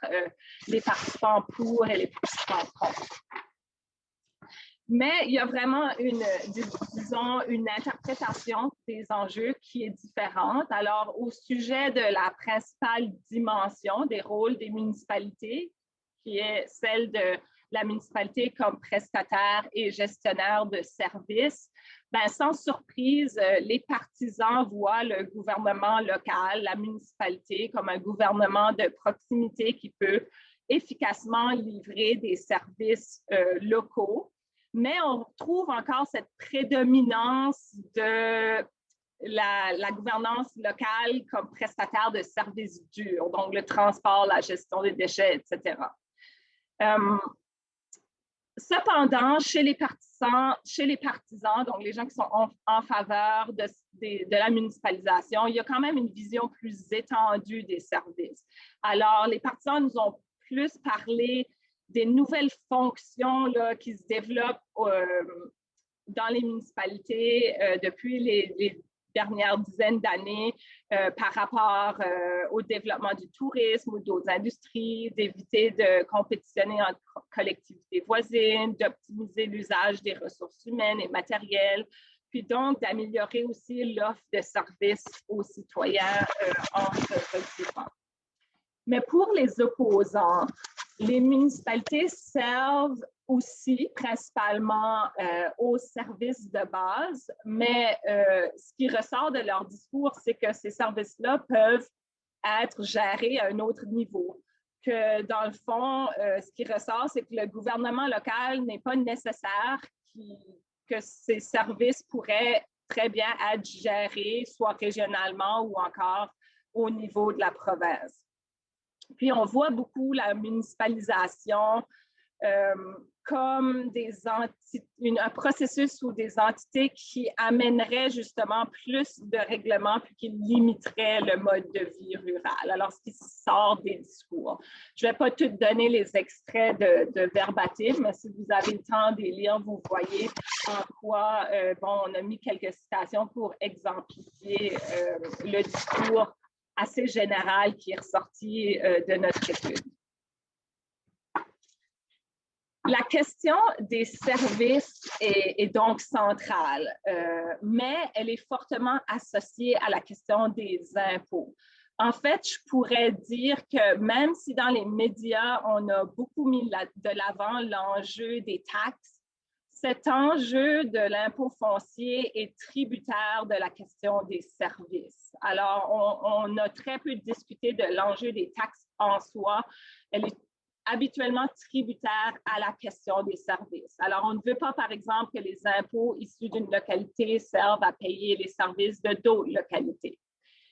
les participants pour et les participants contre. Mais il y a vraiment disons, une interprétation des enjeux qui est différente. Alors, au sujet de la principale dimension des rôles des municipalités, qui est celle de la municipalité comme prestataire et gestionnaire de services, ben, sans surprise, les partisans voient le gouvernement local, la municipalité, comme un gouvernement de proximité qui peut efficacement livrer des services locaux. Mais on trouve encore cette prédominance de la gouvernance locale comme prestataire de services durs, donc le transport, la gestion des déchets, etc. Cependant, chez les partisans, donc les gens qui sont en faveur de la municipalisation, il y a quand même une vision plus étendue des services. Alors, les partisans nous ont plus parlé des nouvelles fonctions là, qui se développent dans les municipalités depuis les dernières dizaines d'années par rapport au développement du tourisme ou d'autres industries, d'éviter de compétitionner entre collectivités voisines, d'optimiser l'usage des ressources humaines et matérielles, puis donc d'améliorer aussi l'offre de services aux citoyens en se regroupant. Mais pour les opposants, les municipalités servent aussi principalement aux services de base, mais ce qui ressort de leur discours, c'est que ces services-là peuvent être gérés à un autre niveau. Que dans le fond, ce qui ressort, c'est que le gouvernement local n'est pas nécessaire, que ces services pourraient très bien être gérés, soit régionalement ou encore au niveau de la province. Puis, on voit beaucoup la municipalisation comme un processus ou des entités qui amèneraient justement plus de règlements puis qui limiteraient le mode de vie rural. Alors, ce qui sort des discours. Je ne vais pas tout donner les extraits de verbatim, mais si vous avez le temps de les lire, vous voyez en quoi, on a mis quelques citations pour exemplifier le discours assez général qui est ressorti de notre étude. La question des services est donc centrale, mais elle est fortement associée à la question des impôts. En fait, je pourrais dire que même si dans les médias, on a beaucoup mis de l'avant l'enjeu des taxes, cet enjeu de l'impôt foncier est tributaire de la question des services. Alors, on a très peu discuté de l'enjeu des taxes en soi. Elle est habituellement tributaire à la question des services. Alors, on ne veut pas, par exemple, que les impôts issus d'une localité servent à payer les services de d'autres localités.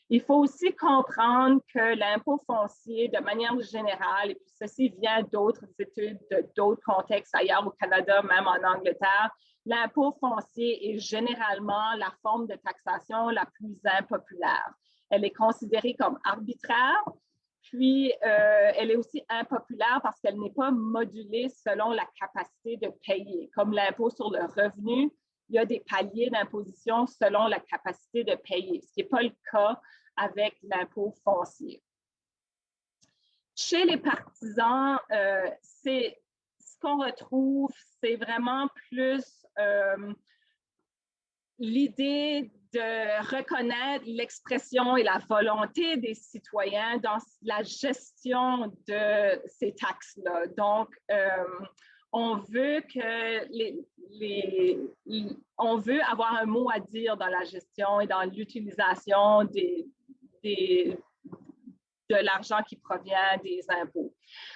Il faut aussi comprendre que l'impôt foncier, de manière générale, et puis ceci vient d'autres études, d'autres contextes ailleurs au Canada, même en Angleterre, l'impôt foncier est généralement la forme de taxation la plus impopulaire. Elle est considérée comme arbitraire, puis elle est aussi impopulaire parce qu'elle n'est pas modulée selon la capacité de payer. Comme l'impôt sur le revenu, il y a des paliers d'imposition selon la capacité de payer, ce qui n'est pas le cas avec l'impôt foncier. Chez les partisans, ce qu'on retrouve, c'est vraiment plus l'idée de reconnaître l'expression et la volonté des citoyens dans la gestion de ces taxes-là. Donc, on veut on veut avoir un mot à dire dans la gestion et dans l'utilisation de l'argent qui provient des impôts.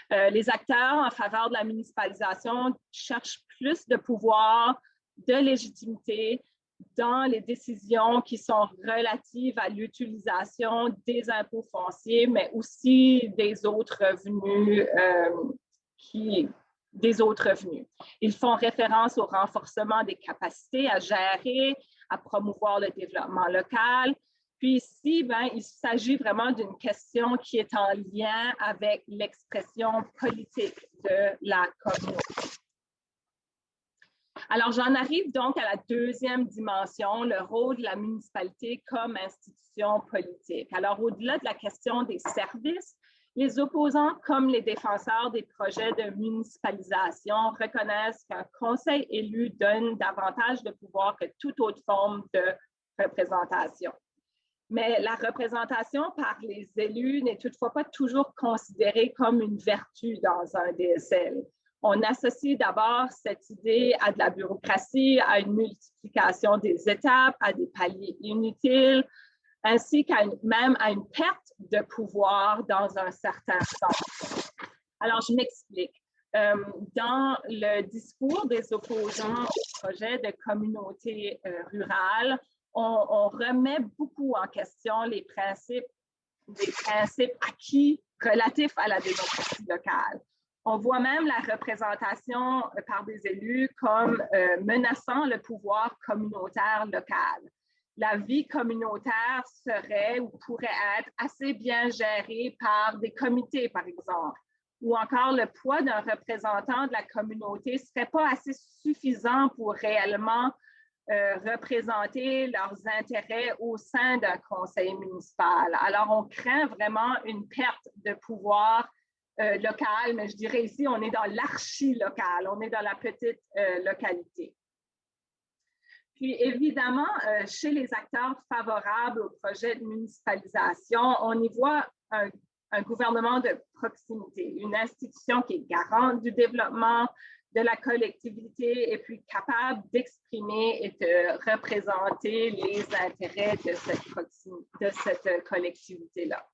Les acteurs en faveur de la municipalisation cherchent plus de pouvoir, de légitimité, dans les décisions qui sont relatives à l'utilisation des impôts fonciers, mais aussi des autres revenus Ils font référence au renforcement des capacités à gérer, à promouvoir le développement local. Puis ici, il s'agit vraiment d'une question qui est en lien avec l'expression politique de la communauté. Alors, j'en arrive donc à la deuxième dimension, le rôle de la municipalité comme institution politique. Alors, au-delà de la question des services, les opposants comme les défenseurs des projets de municipalisation reconnaissent qu'un conseil élu donne davantage de pouvoir que toute autre forme de représentation. Mais la représentation par les élus n'est toutefois pas toujours considérée comme une vertu dans un DSL. On associe d'abord cette idée à de la bureaucratie, à une multiplication des étapes, à des paliers inutiles, ainsi qu'à même à une perte de pouvoir dans un certain sens. Alors, je m'explique. Dans le discours des opposants au projet de communauté rurale, on remet beaucoup en question les principes acquis relatifs à la démocratie locale. On voit même la représentation par des élus comme menaçant le pouvoir communautaire local. La vie communautaire serait ou pourrait être assez bien gérée par des comités, par exemple, ou encore le poids d'un représentant de la communauté ne serait pas assez suffisant pour réellement représenter leurs intérêts au sein d'un conseil municipal. Alors, on craint vraiment une perte de pouvoir local, mais je dirais ici, on est dans l'archi-local, on est dans la petite localité. Puis évidemment, chez les acteurs favorables au projet de municipalisation, on y voit un gouvernement de proximité, une institution qui est garante du développement de la collectivité et puis capable d'exprimer et de représenter les intérêts de cette collectivité-là.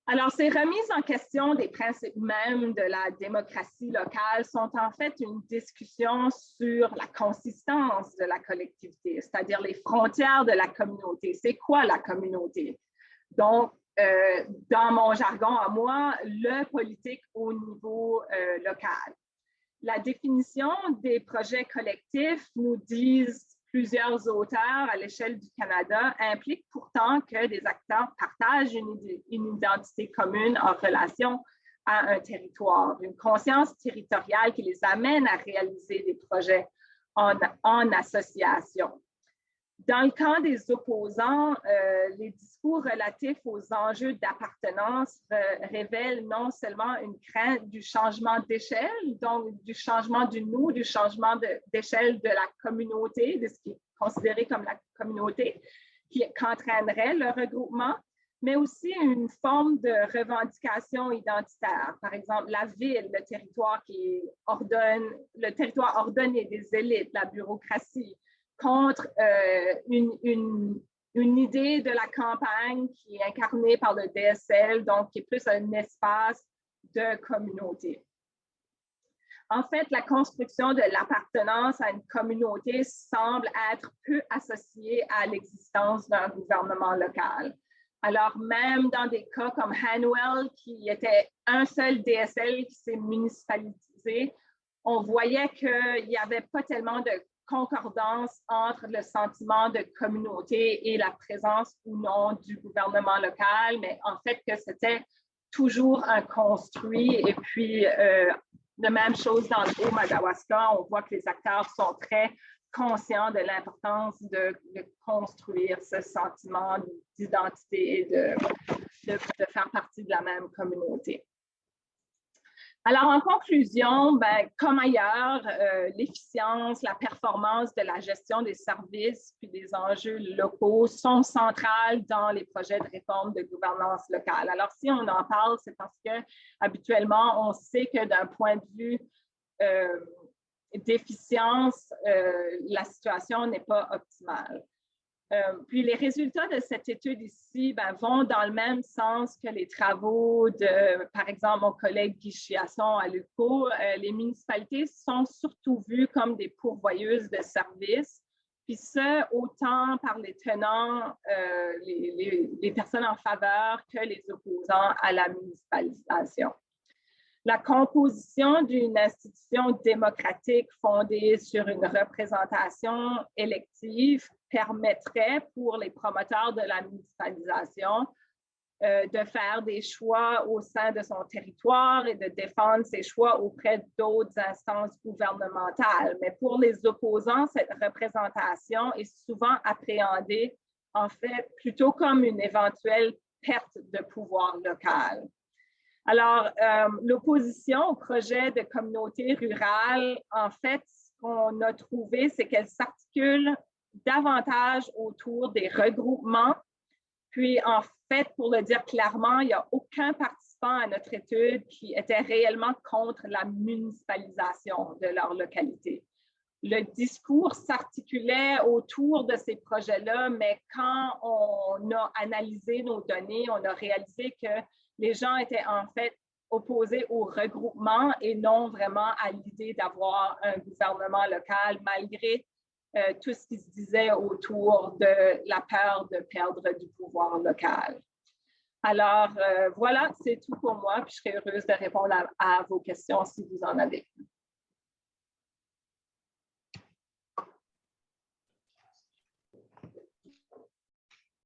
Alors, ces remises en question des principes mêmes de la démocratie locale sont en fait une discussion sur la consistance de la collectivité, c'est-à-dire les frontières de la communauté. C'est quoi la communauté? Donc, dans mon jargon à moi, le politique au niveau local. La définition des projets collectifs, nous disent plusieurs auteurs à l'échelle du Canada, implique pourtant que des acteurs partagent une identité commune en relation à un territoire, une conscience territoriale qui les amène à réaliser des projets en association. Dans le camp des opposants, les discours relatifs aux enjeux d'appartenance révèlent non seulement une crainte du changement d'échelle, donc du changement du nous, du changement d'échelle de la communauté, de ce qui est considéré comme la communauté, qu'entraînerait le regroupement, mais aussi une forme de revendication identitaire. Par exemple, la ville, le territoire ordonné des élites, la bureaucratie, contre une idée de la campagne qui est incarnée par le DSL, donc qui est plus un espace de communauté. En fait, la construction de l'appartenance à une communauté semble être peu associée à l'existence d'un gouvernement local. Alors, même dans des cas comme Hanwell, qui était un seul DSL qui s'est municipalisé, on voyait qu'il n'y avait pas tellement de concordance entre le sentiment de communauté et la présence ou non du gouvernement local, mais en fait que c'était toujours un construit. Et puis, de même chose dans le Haut-Madawaska, on voit que les acteurs sont très conscients de l'importance de construire ce sentiment d'identité et de faire partie de la même communauté. Alors, en conclusion, comme ailleurs, l'efficience, la performance de la gestion des services puis des enjeux locaux sont centrales dans les projets de réforme de gouvernance locale. Alors, si on en parle, c'est parce que habituellement, on sait que d'un point de vue d'efficience, la situation n'est pas optimale. Puis les résultats de cette étude ici vont dans le même sens que les travaux de, par exemple, mon collègue Guy Chiasson à l'UQO. Les municipalités sont surtout vues comme des pourvoyeuses de services Puis ce, autant par les tenants, les personnes en faveur que les opposants à la municipalisation. La composition d'une institution démocratique fondée sur une représentation élective permettrait pour les promoteurs de la municipalisation de faire des choix au sein de son territoire et de défendre ses choix auprès d'autres instances gouvernementales. Mais pour les opposants, cette représentation est souvent appréhendée, en fait, plutôt comme une éventuelle perte de pouvoir local. Alors, l'opposition au projet de communauté rurale, en fait, ce qu'on a trouvé, c'est qu'elle s'articule davantage autour des regroupements. Puis, en fait, pour le dire clairement, il n'y a aucun participant à notre étude qui était réellement contre la municipalisation de leur localité. Le discours s'articulait autour de ces projets-là, mais quand on a analysé nos données, on a réalisé que les gens étaient en fait opposés au regroupement et non vraiment à l'idée d'avoir un gouvernement local, malgré tout ce qui se disait autour de la peur de perdre du pouvoir local. Alors, voilà, c'est tout pour moi, puis je serais heureuse de répondre à vos questions si vous en avez.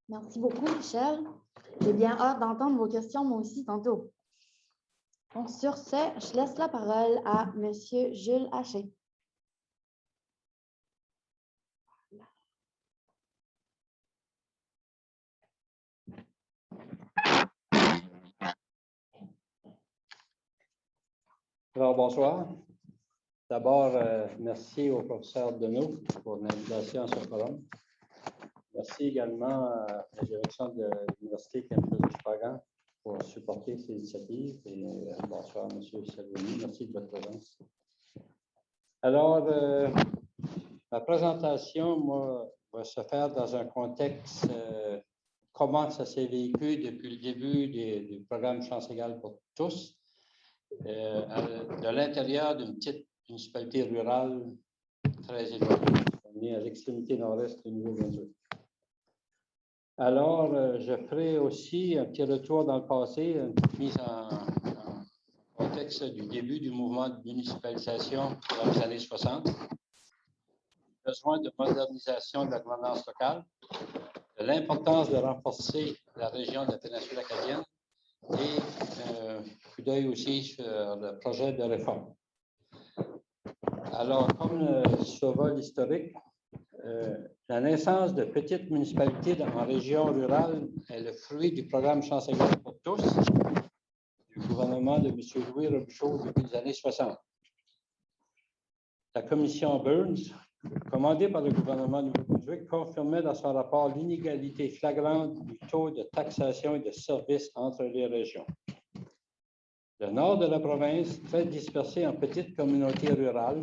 Merci beaucoup, Michel. J'ai bien hâte d'entendre vos questions, moi aussi, tantôt. Donc, sur ce, je laisse la parole à M. Jules Haché. Alors, bonsoir. D'abord, merci au professeur Deneau pour l'invitation à ce forum. Merci également à la direction de l'Université Campus-Chupagan pour supporter ces initiatives. Et bonsoir, M. Salvini. Merci de votre présence. Alors, ma présentation, moi, va se faire dans un contexte comment ça s'est vécu depuis le début du programme Chance égale pour tous. De l'intérieur d'une petite municipalité rurale très éloignée. On est à l'extrémité nord-est du Nouveau-Brunswick. Alors, je ferai aussi un petit retour dans le passé, une petite mise en contexte du début du mouvement de municipalisation dans les années 60. Besoin de modernisation de la gouvernance locale, de l'importance de renforcer la région de la péninsule acadienne et coup d'œil aussi sur le projet de réforme. Alors, comme ce vol historique, la naissance de petites municipalités en région rurale est le fruit du programme Chance égale pour tous du gouvernement de M. Louis Robichaud depuis les années 60. La commission Burns, commandée par le gouvernement de Nouveau-Brunswick, confirmait dans son rapport l'inégalité flagrante du taux de taxation et de services entre les régions. Le nord de la province, très dispersé en petites communautés rurales,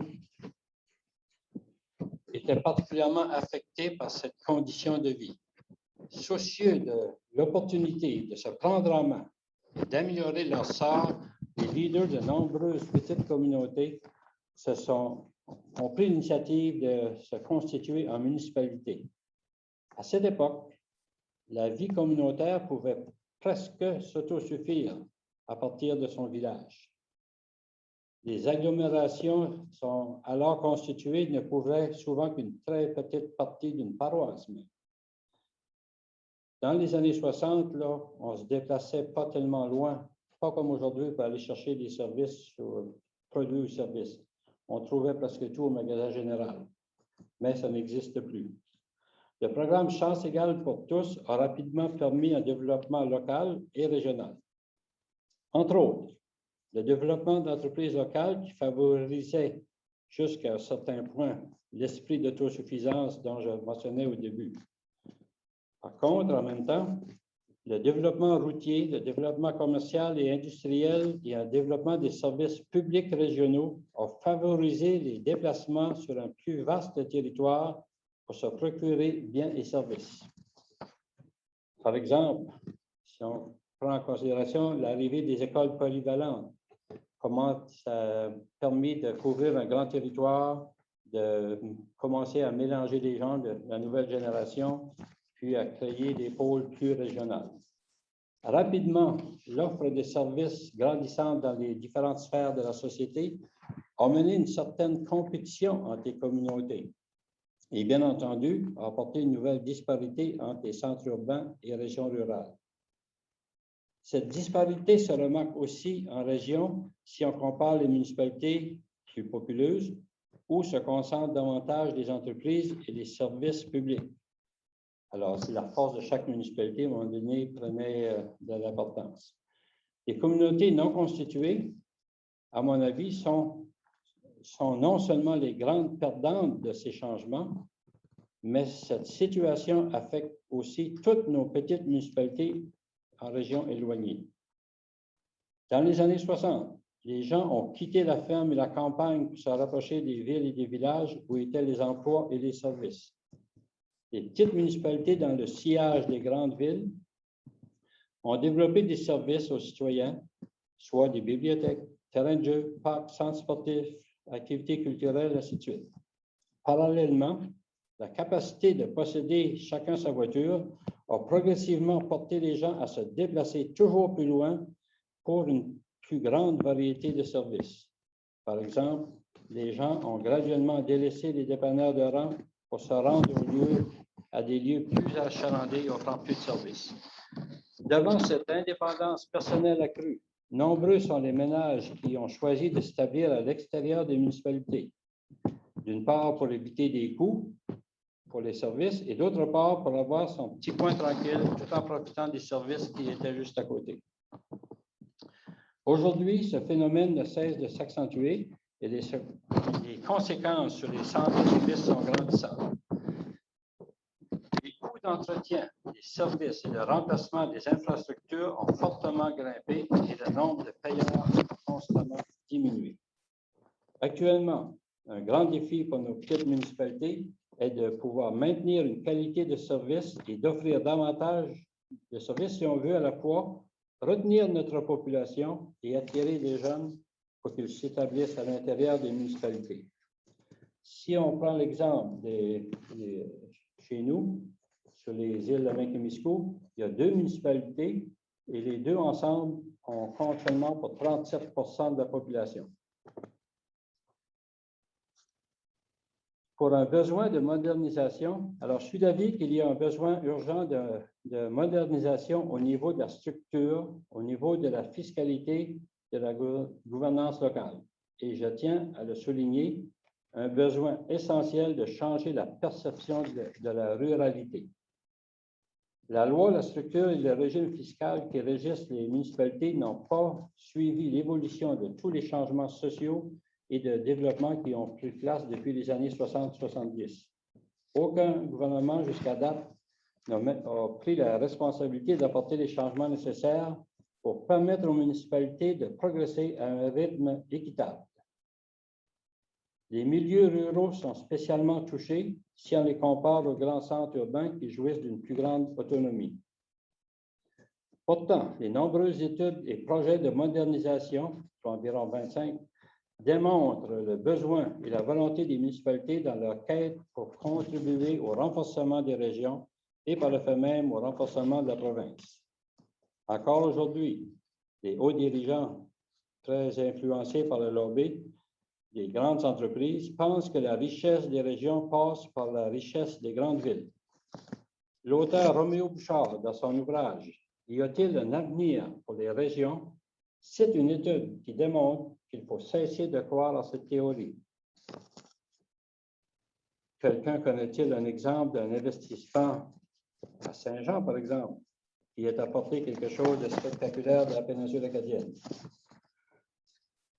était particulièrement affecté par cette condition de vie. Soucieux de l'opportunité de se prendre en main et d'améliorer leur sort, les leaders de nombreuses petites communautés ont pris l'initiative de se constituer en municipalité. À cette époque, la vie communautaire pouvait presque s'autosuffire à partir de son village. Les agglomérations sont alors constituées ne couvraient souvent qu'une très petite partie d'une paroisse. Dans les années 60, là, on ne se déplaçait pas tellement loin, pas comme aujourd'hui pour aller chercher des services, produits ou services. On trouvait presque tout au magasin général, mais ça n'existe plus. Le programme Chance égale pour tous a rapidement permis un développement local et régional. Entre autres, le développement d'entreprises locales qui favorisait jusqu'à un certain point l'esprit d'autosuffisance dont je mentionnais au début. Par contre, en même temps, le développement routier, le développement commercial et industriel et un développement des services publics régionaux ont favorisé les déplacements sur un plus vaste territoire pour se procurer biens et services. Par exemple, si on prend en considération l'arrivée des écoles polyvalentes, comment ça a permis de couvrir un grand territoire, de commencer à mélanger les gens de la nouvelle génération, puis à créer des pôles plus régionaux. Rapidement, l'offre de services grandissante dans les différentes sphères de la société a mené une certaine compétition entre les communautés et, bien entendu, a apporté une nouvelle disparité entre les centres urbains et régions rurales. Cette disparité se remarque aussi en région si on compare les municipalités plus populeuses où se concentrent davantage les entreprises et les services publics. Alors, c'est la force de chaque municipalité, à un moment donné, prenait de l'importance. Les communautés non constituées, à mon avis, sont non seulement les grandes perdantes de ces changements, mais cette situation affecte aussi toutes nos petites municipalités en régions éloignées. Dans les années 60, les gens ont quitté la ferme et la campagne pour se rapprocher des villes et des villages où étaient les emplois et les services. Les petites municipalités dans le sillage des grandes villes ont développé des services aux citoyens, soit des bibliothèques, terrains de jeu, parcs, centres sportifs, activités culturelles, ainsi de suite. Parallèlement, la capacité de posséder chacun sa voiture a progressivement porté les gens à se déplacer toujours plus loin pour une plus grande variété de services. Par exemple, les gens ont graduellement délaissé les dépanneurs de rang pour se rendre à des lieux plus achalandés offrant plus de services. Devant cette indépendance personnelle accrue, nombreux sont les ménages qui ont choisi de s'établir à l'extérieur des municipalités, d'une part pour éviter des coûts pour les services et d'autre part pour avoir son petit coin tranquille tout en profitant des services qui étaient juste à côté. Aujourd'hui, ce phénomène ne cesse de s'accentuer et les conséquences sur les centres de services sont grandissantes. Les coûts d'entretien des services et de remplacement des infrastructures ont fortement grimpé et le nombre de payeurs a constamment diminué. Actuellement, un grand défi pour nos petites municipalités est de pouvoir maintenir une qualité de service et d'offrir davantage de services si on veut à la fois retenir notre population et attirer des jeunes pour qu'ils s'établissent à l'intérieur des municipalités. Si on prend l'exemple chez nous, sur les îles de Miquimisco, il y a 2 municipalités et les 2 ensemble comptent seulement pour 37% de la population. Pour un besoin de modernisation, alors je suis d'avis qu'il y a un besoin urgent de modernisation au niveau de la structure, au niveau de la fiscalité, de la gouvernance locale. Et je tiens à le souligner, un besoin essentiel de changer la perception de la ruralité. La loi, la structure et le régime fiscal qui régissent les municipalités n'ont pas suivi l'évolution de tous les changements sociaux et de développement qui ont pris place depuis les années 60-70. Aucun gouvernement jusqu'à date n'a pris la responsabilité d'apporter les changements nécessaires pour permettre aux municipalités de progresser à un rythme équitable. Les milieux ruraux sont spécialement touchés si on les compare aux grands centres urbains qui jouissent d'une plus grande autonomie. Pourtant, les nombreuses études et projets de modernisation, soit environ 25, démontrent le besoin et la volonté des municipalités dans leur quête pour contribuer au renforcement des régions et par le fait même au renforcement de la province. Encore aujourd'hui, les hauts dirigeants, très influencés par le lobby des grandes entreprises, pensent que la richesse des régions passe par la richesse des grandes villes. L'auteur Roméo Bouchard, dans son ouvrage « Y a-t-il un avenir pour les régions ?» cite une étude qui démontre qu'il faut cesser de croire à cette théorie. Quelqu'un connaît-il un exemple d'un investissement à Saint-Jean, par exemple, qui ait apporté quelque chose de spectaculaire de la péninsule acadienne?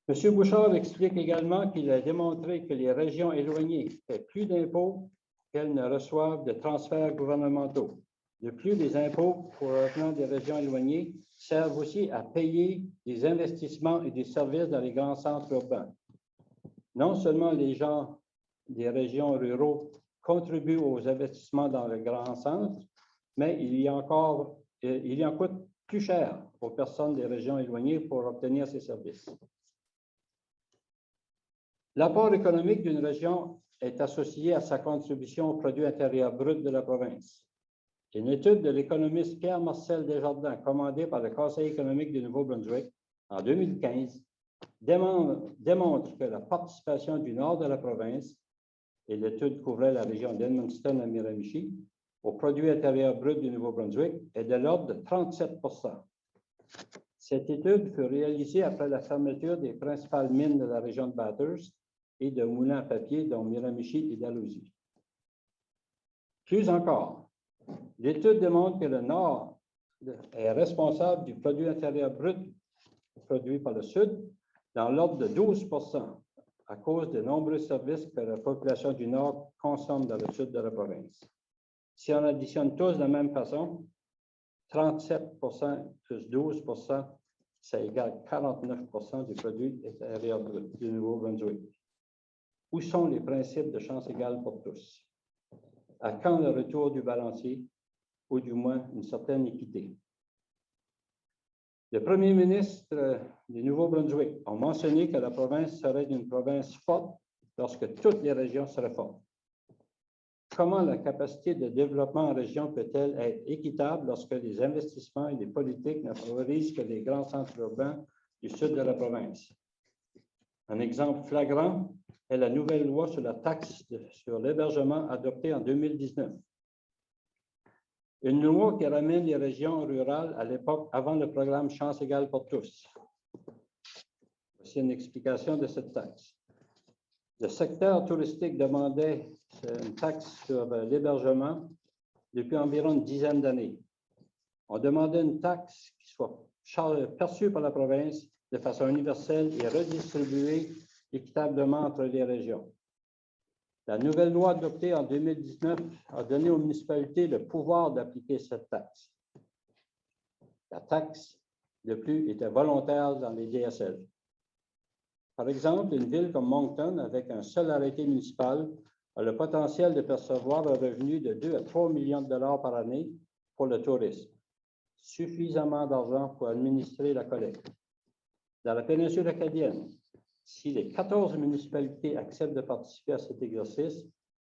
M. Bouchard explique également qu'il a démontré que les régions éloignées paient plus d'impôts qu'elles ne reçoivent de transferts gouvernementaux. De plus, les impôts provenant des régions éloignées servent aussi à payer des investissements et des services dans les grands centres urbains. Non seulement les gens des régions ruraux contribuent aux investissements dans les grands centres, mais il y en coûte plus cher aux personnes des régions éloignées pour obtenir ces services. L'apport économique d'une région est associé à sa contribution au produit intérieur brut de la province. Une étude de l'économiste Pierre-Marcel Desjardins, commandée par le Conseil économique du Nouveau-Brunswick en 2015, démontre que la participation du nord de la province, et l'étude couvrait la région d'Edmundston à Miramichi, au produit intérieur brut du Nouveau-Brunswick est de l'ordre de 37 %. Cette étude fut réalisée après la fermeture des principales mines de la région de Bathurst et de moulins à papier, dont Miramichi et Dalhousie. Plus encore, l'étude démontre que le Nord est responsable du produit intérieur brut produit par le Sud dans l'ordre de 12 % à cause des nombreux services que la population du Nord consomme dans le sud de la province. Si on additionne tous de la même façon, 37 % plus 12 %, ça égale 49 % du produit intérieur brut du Nouveau-Brunswick. Où sont les principes de chance égale pour tous? À quand le retour du balancier, ou du moins une certaine équité? Le premier ministre du Nouveau-Brunswick a mentionné que la province serait une province forte lorsque toutes les régions seraient fortes. Comment la capacité de développement en région peut-elle être équitable lorsque les investissements et les politiques ne favorisent que les grands centres urbains du sud de la province? Un exemple flagrant est la nouvelle loi sur la taxe sur l'hébergement adoptée en 2019. Une loi qui ramène les régions rurales à l'époque avant le programme Chance égale pour tous. Voici une explication de cette taxe. Le secteur touristique demandait une taxe sur l'hébergement depuis environ une dizaine d'années. On demandait une taxe qui soit perçue par la province de façon universelle et redistribuée équitablement entre les régions. La nouvelle loi adoptée en 2019 a donné aux municipalités le pouvoir d'appliquer cette taxe. La taxe, de plus, était volontaire dans les DSL. Par exemple, une ville comme Moncton, avec un seul arrêté municipal, a le potentiel de percevoir un revenu de 2 à 3 millions de dollars par année pour le tourisme. Suffisamment d'argent pour administrer la collecte. Dans la péninsule acadienne, si les 14 municipalités acceptent de participer à cet exercice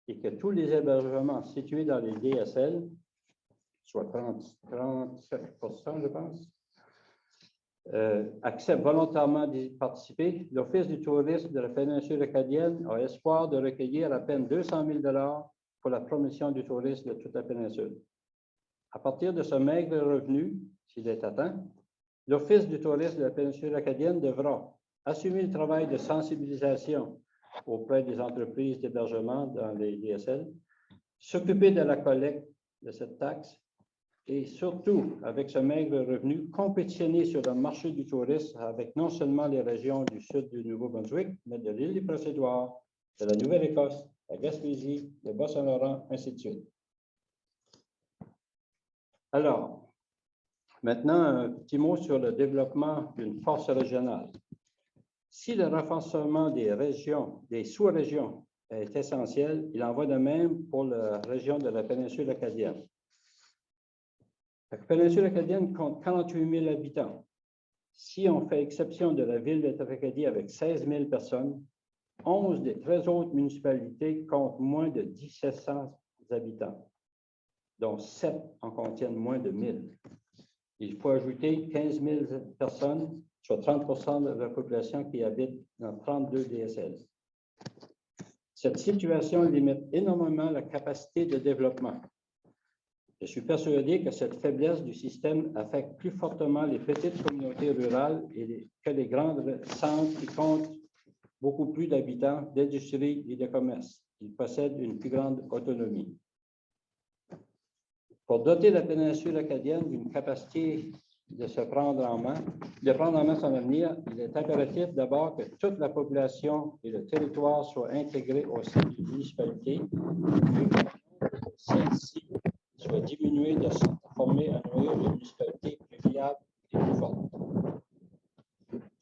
et que tous les hébergements situés dans les DSL, soit 37 % je pense, acceptent volontairement d'y participer, l'Office du tourisme de la péninsule acadienne a espoir de recueillir à peine 200 000 $ pour la promotion du tourisme de toute la péninsule. À partir de ce maigre revenu, s'il est atteint, l'Office du tourisme de la péninsule acadienne devra assumer le travail de sensibilisation auprès des entreprises d'hébergement dans les DSL, s'occuper de la collecte de cette taxe et surtout, avec ce maigre revenu, compétitionner sur le marché du tourisme avec non seulement les régions du sud du Nouveau-Brunswick, mais de l'île des Princes-Édouards, de la Nouvelle-Écosse, la Gaspésie, le Bas-Saint-Laurent, ainsi de suite. Alors, maintenant, un petit mot sur le développement d'une force régionale. Si le renforcement des régions, des sous-régions est essentiel, il en va de même pour la région de la péninsule acadienne. La péninsule acadienne compte 48 000 habitants. Si on fait exception de la ville de Tracadie avec 16 000 personnes, 11 des 13 autres municipalités comptent moins de 1 700 habitants, dont 7 en contiennent moins de 1 000. Il faut ajouter 15 000 personnes, soit 30 % de la population qui habite dans 32 DSL. Cette situation limite énormément la capacité de développement. Je suis persuadé que cette faiblesse du système affecte plus fortement les petites communautés rurales que les grands centres qui comptent beaucoup plus d'habitants, d'industrie et de commerce. Ils possèdent une plus grande autonomie. Pour doter la péninsule acadienne d'une capacité de prendre en main son avenir, il est impératif d'abord que toute la population et le territoire soient intégrés au sein d'une municipalité, que celle-ci soit diminuée de sorte à former un noyau de municipalité plus viable et plus forte.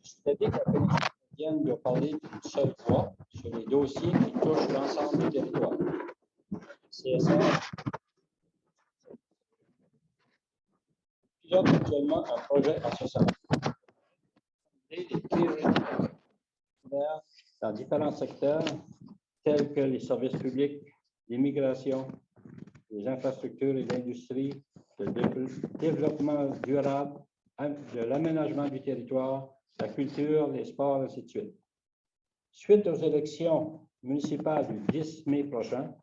C'est-à-dire que la péninsule acadienne doit parler d'une seule voix sur les dossiers qui touchent l'ensemble du territoire. CSR pilote actuellement un projet en ce sens. Des priorités dans différents secteurs tels que les services publics, l'immigration, les infrastructures et l'industrie, le développement durable, de l'aménagement du territoire, la culture, les sports, ainsi de suite. Suite aux élections municipales du 10 mai prochain,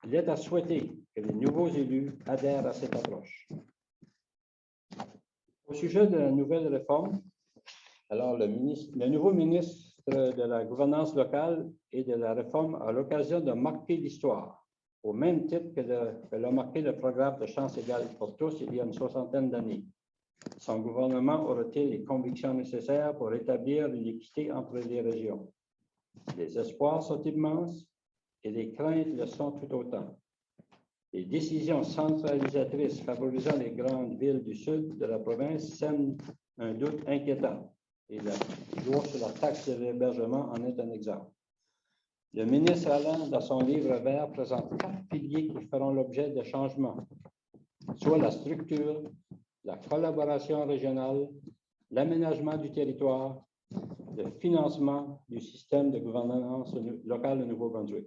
il est à souhaiter que les nouveaux élus adhèrent à cette approche. Au sujet de la nouvelle réforme, alors le nouveau ministre de la gouvernance locale et de la réforme a l'occasion de marquer l'histoire, au même titre que l'a marqué le programme de chance égale pour tous il y a une soixantaine d'années. Son gouvernement aura-t-il les convictions nécessaires pour établir une équité entre les régions? Les espoirs sont immenses et les craintes le sont tout autant. Les décisions centralisatrices favorisant les grandes villes du sud de la province sèment un doute inquiétant. Et la loi sur la taxe de l'hébergement en est un exemple. Le ministre Allen, dans son livre vert, présente 4 piliers qui feront l'objet de changements, soit la structure, la collaboration régionale, l'aménagement du territoire, le financement du système de gouvernance locale au Nouveau-Brunswick.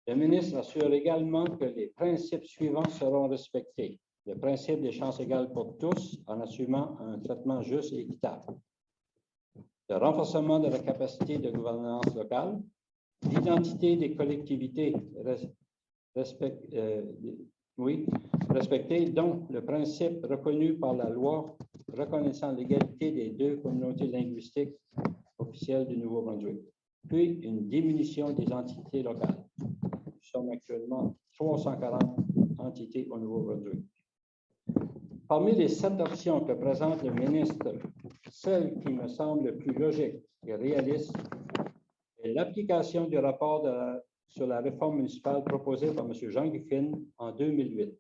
Le ministre assure également que les principes suivants seront respectés. Le principe des chances égales pour tous en assumant un traitement juste et équitable. Le renforcement de la capacité de gouvernance locale, l'identité des collectivités respectées, dont le principe reconnu par la loi reconnaissant l'égalité des 2 communautés linguistiques officielles du Nouveau-Brunswick, puis une diminution des entités locales. Nous sommes actuellement 340 entités au Nouveau-Brunswick. Parmi les 7 options que présente le ministre, celle qui me semble le plus logique et réaliste est l'application du rapport sur la réforme municipale proposée par M. Jean-Guy Finn en 2008.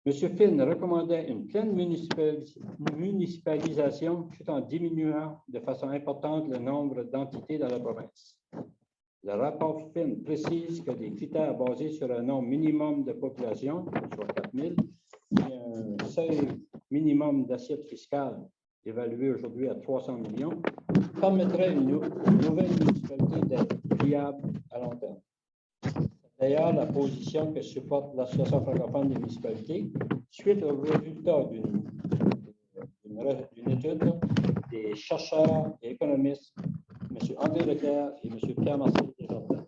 M. Finn recommandait une pleine municipalisation tout en diminuant de façon importante le nombre d'entités dans la province. Le rapport Finn précise que des critères basés sur un nombre minimum de population, soit 4 000, et un seuil minimum d'assiette fiscale évalué aujourd'hui à 300 millions, permettrait une nouvelle municipalité d'être viable à long terme. D'ailleurs, la position que supporte l'Association francophone des municipalités, suite au résultat d'une étude des chercheurs et économistes, M. André Leclerc et M. Pierre-Marcel Desjardins.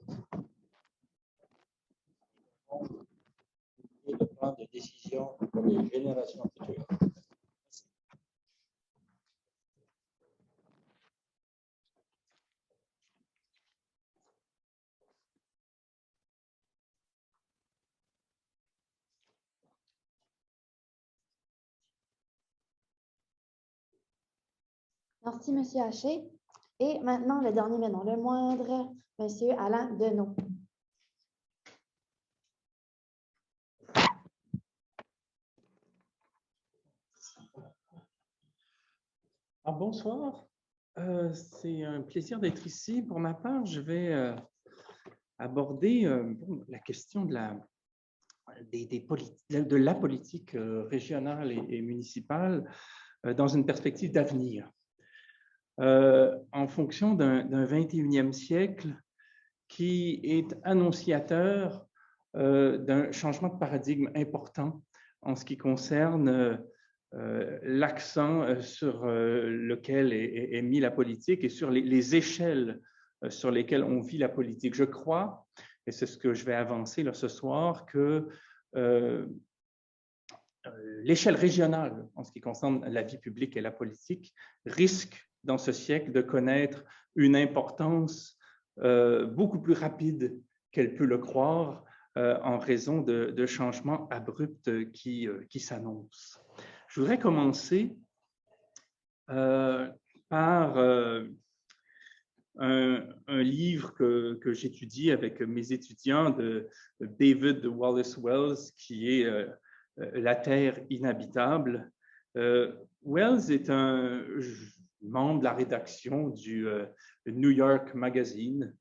Et de prendre des décisions pour les générations futures. Merci, M. Haché. Et maintenant, le dernier, mais non le moindre, M. Alain Deneau. Bonsoir. C'est un plaisir d'être ici. Pour ma part, je vais aborder la question de la politique régionale et municipale dans une perspective d'avenir. En fonction d'un 21e siècle qui est annonciateur d'un changement de paradigme important en ce qui concerne l'accent sur lequel est mis la politique et sur les échelles sur lesquelles on vit la politique. Je crois, et c'est ce que je vais avancer là, ce soir, que l'échelle régionale en ce qui concerne la vie publique et la politique risque dans ce siècle de connaître une importance beaucoup plus rapide qu'elle peut le croire en raison de changements abrupts qui s'annoncent. Je voudrais commencer par un livre que j'étudie avec mes étudiants de David Wallace Wells, qui est La Terre inhabitable. Wells est un membre de la rédaction du New York Magazine.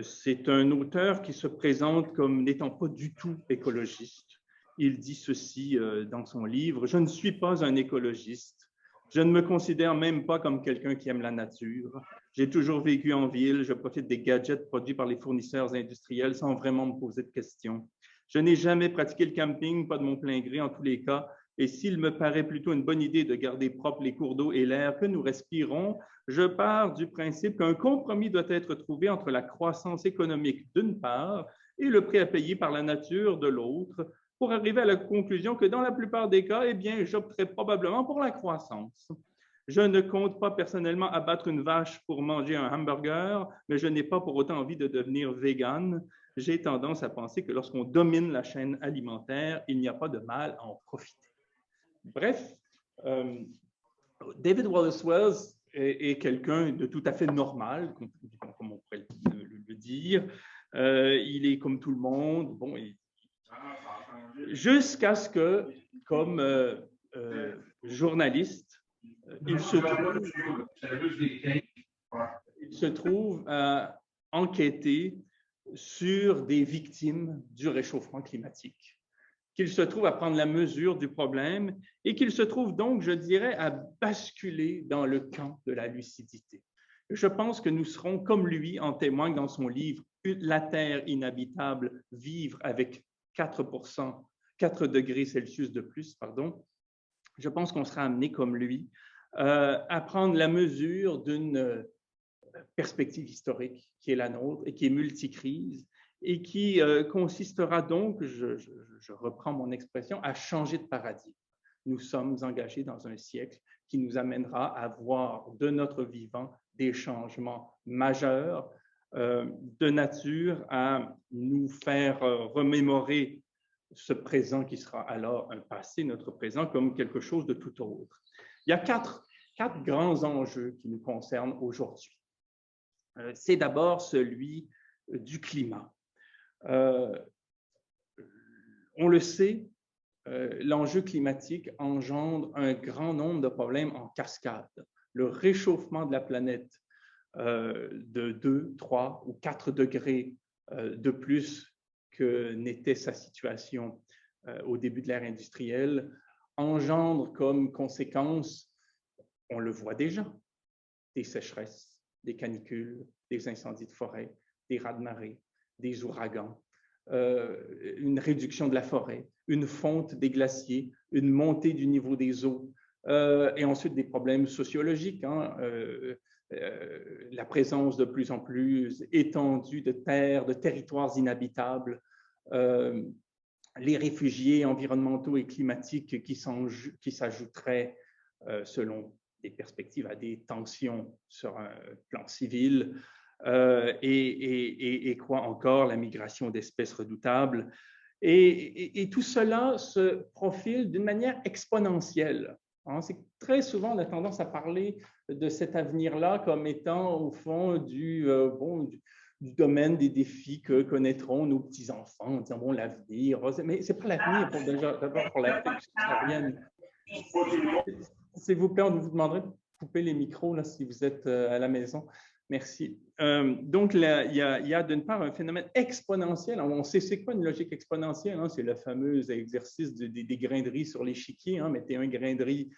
C'est un auteur qui se présente comme n'étant pas du tout écologiste. Il dit ceci dans son livre: « Je ne suis pas un écologiste. Je ne me considère même pas comme quelqu'un qui aime la nature. J'ai toujours vécu en ville, je profite des gadgets produits par les fournisseurs industriels sans vraiment me poser de questions. Je n'ai jamais pratiqué le camping, pas de mon plein gré en tous les cas, et s'il me paraît plutôt une bonne idée de garder propres les cours d'eau et l'air que nous respirons, je pars du principe qu'un compromis doit être trouvé entre la croissance économique d'une part et le prix à payer par la nature de l'autre, pour arriver à la conclusion que dans la plupart des cas, eh bien, j'opterai probablement pour la croissance. Je ne compte pas personnellement abattre une vache pour manger un hamburger, mais je n'ai pas pour autant envie de devenir vegan. J'ai tendance à penser que lorsqu'on domine la chaîne alimentaire, il n'y a pas de mal à en profiter. Bref, David Wallace Wells est quelqu'un de tout à fait normal, comme on pourrait le dire. Il est comme tout le monde, bon, jusqu'à ce que, comme journaliste, il se trouve à enquêter sur des victimes du réchauffement climatique, qu'il se trouve à prendre la mesure du problème et qu'il se trouve donc, je dirais, à basculer dans le camp de la lucidité. Je pense que nous serons comme lui, en témoigne dans son livre « La Terre inhabitable, vivre avec 4 degrés Celsius de plus », pardon. Je pense qu'on sera amené comme lui à prendre la mesure d'une perspective historique qui est la nôtre et qui est multicrise et qui consistera donc, je reprends mon expression, à changer de paradigme. Nous sommes engagés dans un siècle qui nous amènera à voir de notre vivant des changements majeurs de nature à nous faire remémorer ce présent qui sera alors un passé, notre présent, comme quelque chose de tout autre. Il y a quatre grands enjeux qui nous concernent aujourd'hui. C'est d'abord celui du climat. On le sait, l'enjeu climatique engendre un grand nombre de problèmes en cascade. Le réchauffement de la planète de 2, 3 ou 4 degrés de plus que n'était sa situation au début de l'ère industrielle engendre comme conséquence, on le voit déjà, des sécheresses, des canicules, des incendies de forêt, des raz-de-marée, des ouragans, une réduction de la forêt, une fonte des glaciers, une montée du niveau des eaux, et ensuite des problèmes sociologiques, la présence de plus en plus étendue de terres, de territoires inhabitables, les réfugiés environnementaux et climatiques qui s'ajouteraient, selon des perspectives, à des tensions sur un plan civil, et quoi encore, la migration d'espèces redoutables. Et tout cela se profile d'une manière exponentielle. C'est très souvent, on a tendance à parler de cet avenir-là comme étant, au fond, du domaine des défis que connaîtront nos petits-enfants, en disant, bon, l'avenir, mais ce n'est pas l'avenir, d'abord pour l'Afrique subsaharienne. S'il vous plaît, on vous demanderait de couper les micros là, si vous êtes à la maison. Merci. Donc, là, il y a d'une part un phénomène exponentiel. On sait c'est quoi une logique exponentielle, c'est le fameux exercice des grains de riz sur l'échiquier. Mettez un grain de riz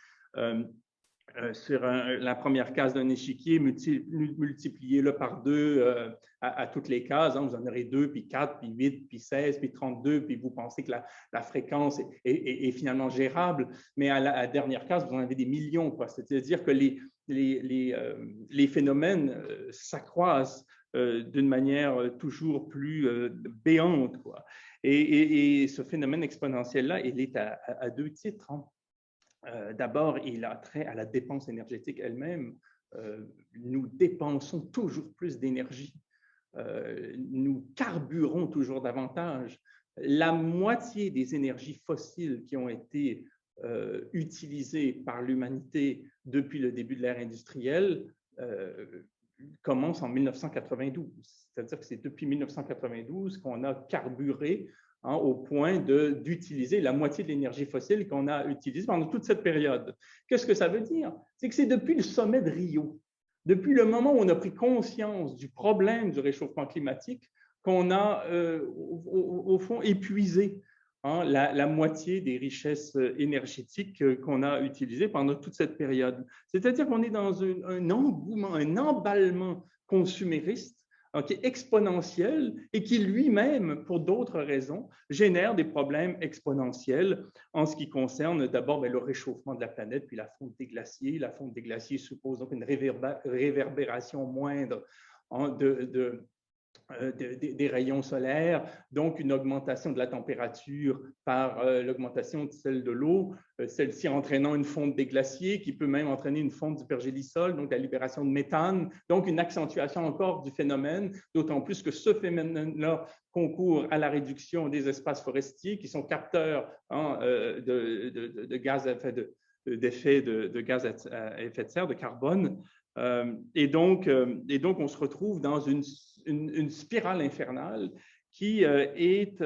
sur la première case d'un échiquier, multipliez-le par 2 à toutes les cases. Vous en aurez 2, puis 4, puis 8, puis 16, puis 32, puis vous pensez que la fréquence est finalement gérable. Mais à la dernière case, vous en avez des millions. C'est-à-dire que les phénomènes s'accroissent d'une manière toujours plus béante. Et ce phénomène exponentiel-là, il est à 2 titres. D'abord, il a trait à la dépense énergétique elle-même. Nous dépensons toujours plus d'énergie. Nous carburons toujours davantage. La moitié des énergies fossiles qui ont été utilisées par l'humanité depuis le début de l'ère industrielle commence en 1992. C'est-à-dire que c'est depuis 1992 qu'on a carburé au point d'utiliser la moitié de l'énergie fossile qu'on a utilisée pendant toute cette période. Qu'est-ce que ça veut dire? C'est que c'est depuis le sommet de Rio, depuis le moment où on a pris conscience du problème du réchauffement climatique, qu'on a, au fond, épuisé la moitié des richesses énergétiques qu'on a utilisées pendant toute cette période. C'est-à-dire qu'on est dans un engouement, un emballement consumériste qui est exponentiel et qui lui-même, pour d'autres raisons, génère des problèmes exponentiels en ce qui concerne d'abord le réchauffement de la planète, puis la fonte des glaciers. La fonte des glaciers suppose donc une réverbération moindre des rayons solaires, donc une augmentation de la température par l'augmentation de celle de l'eau, celle-ci entraînant une fonte des glaciers qui peut même entraîner une fonte du pergélisol, donc la libération de méthane, donc une accentuation encore du phénomène, d'autant plus que ce phénomène-là concourt à la réduction des espaces forestiers qui sont capteurs de gaz à effet de gaz à effet de serre, de carbone. Et donc, on se retrouve dans une spirale infernale qui est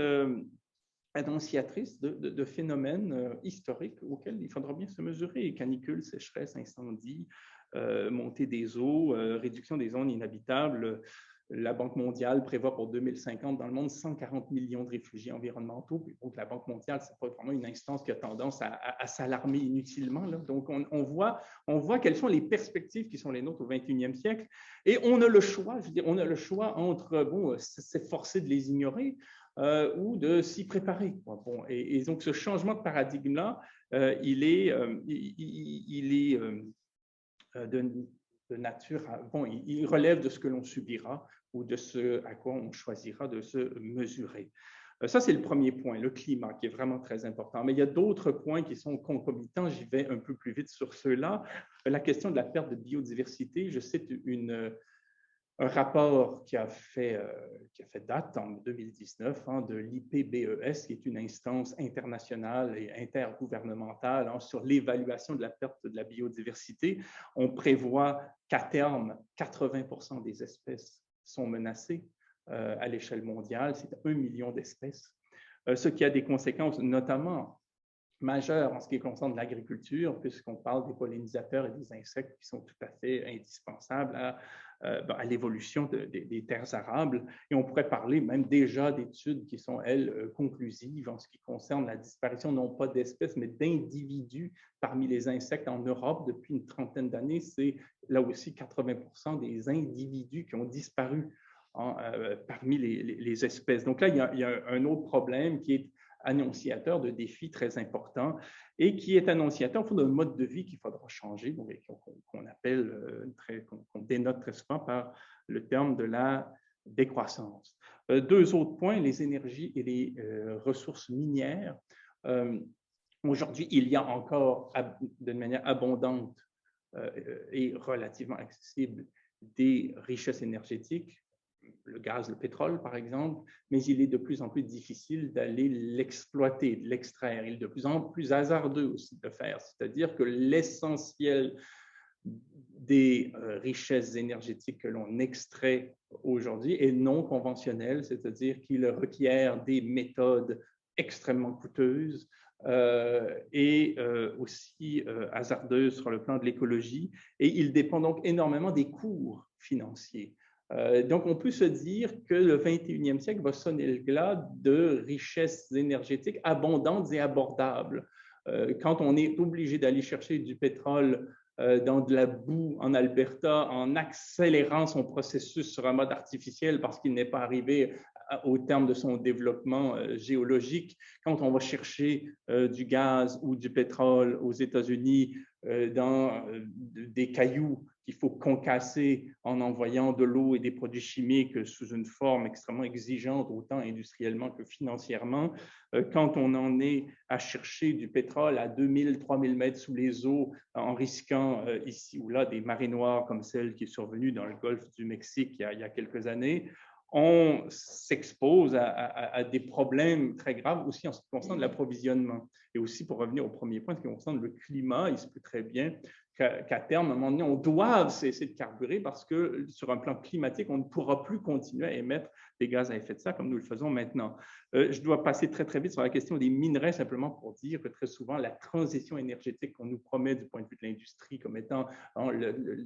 annonciatrice de phénomènes historiques auxquels il faudra bien se mesurer. Canicules, sécheresse, incendies, montée des eaux, réduction des zones inhabitables. La Banque mondiale prévoit pour 2050 dans le monde 140 millions de réfugiés environnementaux. Donc, la Banque mondiale, ce n'est pas vraiment une instance qui a tendance à s'alarmer inutilement, là. Donc, on voit quelles sont les perspectives qui sont les nôtres au 21e siècle. Et on a le choix, je veux dire, on a le choix entre, bon, c'est forcé de les ignorer ou de s'y préparer. Bon, et donc, ce changement de paradigme-là, il est de nature, bon, il relève de ce que l'on subira ou de ce à quoi on choisira de se mesurer. Ça, c'est le premier point, le climat, qui est vraiment très important. Mais il y a d'autres points qui sont concomitants. J'y vais un peu plus vite sur ceux-là. La question de la perte de biodiversité. Je cite un rapport qui a fait date en 2019 de l'IPBES, qui est une instance internationale et intergouvernementale sur l'évaluation de la perte de la biodiversité. On prévoit qu'à terme, 80% des espèces sont menacées à l'échelle mondiale. C'est 1 million d'espèces, ce qui a des conséquences notamment majeures en ce qui concerne l'agriculture, puisqu'on parle des pollinisateurs et des insectes qui sont tout à fait indispensables à l'évolution des terres arables. Et on pourrait parler même déjà d'études qui sont, elles, conclusives en ce qui concerne la disparition non pas d'espèces, mais d'individus parmi les insectes en Europe depuis une trentaine d'années. C'est là aussi 80% des individus qui ont disparu parmi les espèces. Donc là, il y a un autre problème qui est annonciateur de défis très importants et qui est annonciateur d'un mode de vie qu'il faudra changer, qu'on appelle, qu'on dénote très souvent par le terme de la décroissance. Deux autres points, les énergies et les ressources minières. Aujourd'hui, il y a encore, d'une manière abondante et relativement accessible, des richesses énergétiques, le gaz, le pétrole, par exemple, mais il est de plus en plus difficile d'aller l'exploiter, de l'extraire. Il est de plus en plus hasardeux aussi de le faire, c'est-à-dire que l'essentiel des richesses énergétiques que l'on extrait aujourd'hui est non conventionnel, c'est-à-dire qu'il requiert des méthodes extrêmement coûteuses et aussi hasardeuses sur le plan de l'écologie, et il dépend donc énormément des cours financiers. Donc, on peut se dire que le 21e siècle va sonner le glas de richesses énergétiques abondantes et abordables. Quand on est obligé d'aller chercher du pétrole dans de la boue en Alberta en accélérant son processus sur un mode artificiel parce qu'il n'est pas arrivé au terme de son développement géologique, quand on va chercher du gaz ou du pétrole aux États-Unis dans des cailloux qu'il faut concasser en envoyant de l'eau et des produits chimiques sous une forme extrêmement exigeante, autant industriellement que financièrement. Quand on en est à chercher du pétrole à 2000, 3000 mètres sous les eaux, en risquant ici ou là des marées noires comme celle qui est survenue dans le golfe du Mexique il y a quelques années, on s'expose à des problèmes très graves aussi en ce qui concerne l'approvisionnement. Et aussi, pour revenir au premier point, en ce qui concerne le climat, il se peut très bien qu'à terme, à un moment donné, on doive cesser de carburer parce que sur un plan climatique, on ne pourra plus continuer à émettre des gaz à effet de serre comme nous le faisons maintenant. Je dois passer très, très vite sur la question des minerais, simplement pour dire que très souvent, la transition énergétique qu'on nous promet du point de vue de l'industrie comme étant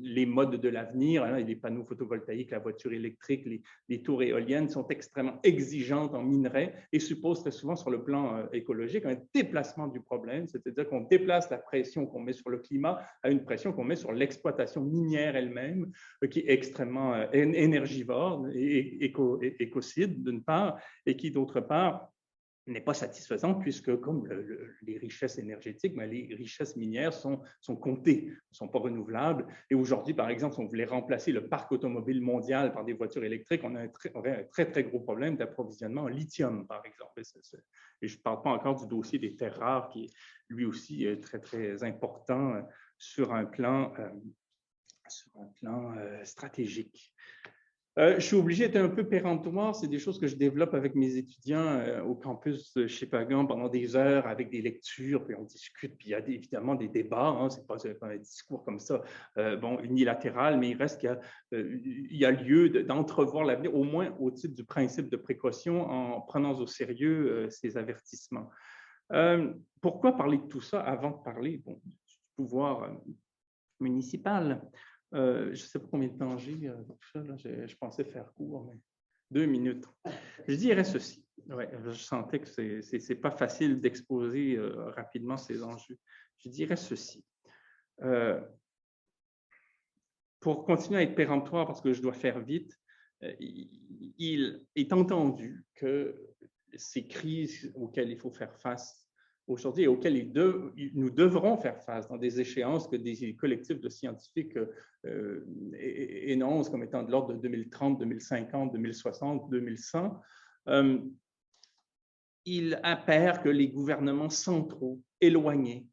les modes de l'avenir, les panneaux photovoltaïques, la voiture électrique, les tours éoliennes sont extrêmement exigeantes en minerais et supposent très souvent sur le plan écologique un déplacement du problème, c'est-à-dire qu'on déplace la pression qu'on met sur le climat à une pression qu'on met sur l'exploitation minière elle-même, qui est extrêmement énergivore et écocide d'une part, et qui d'autre part n'est pas satisfaisante puisque, comme les richesses énergétiques, les richesses minières sont comptées, ne sont pas renouvelables. Et aujourd'hui, par exemple, si on voulait remplacer le parc automobile mondial par des voitures électriques, on aurait un très, très gros problème d'approvisionnement en lithium, par exemple. Et je ne parle pas encore du dossier des terres rares, qui est lui aussi très, très important sur un plan stratégique. Je suis obligé d'être un peu péremptoire. C'est des choses que je développe avec mes étudiants au campus de chez Pagan pendant des heures avec des lectures, puis on discute, puis il y a évidemment des débats. Hein, c'est pas un discours comme ça, unilatéral, mais il reste qu'il y a lieu d'entrevoir l'avenir, au moins au titre du principe de précaution, en prenant au sérieux ces avertissements. Pourquoi parler de tout ça avant de parler du pouvoir municipal? Je ne sais pas combien de temps j'ai tout ça. Là, je pensais faire court, mais 2 minutes. Je dirais ceci. Ouais, je sentais que ce n'est pas facile d'exposer rapidement ces enjeux. Je dirais ceci. Pour continuer à être péremptoire, parce que je dois faire vite, il est entendu que ces crises auxquelles il faut faire face aujourd'hui et auxquelles nous devrons faire face dans des échéances que des collectifs de scientifiques énoncent comme étant de l'ordre de 2030, 2050, 2060, 2100, il apparaît que les gouvernements centraux éloignés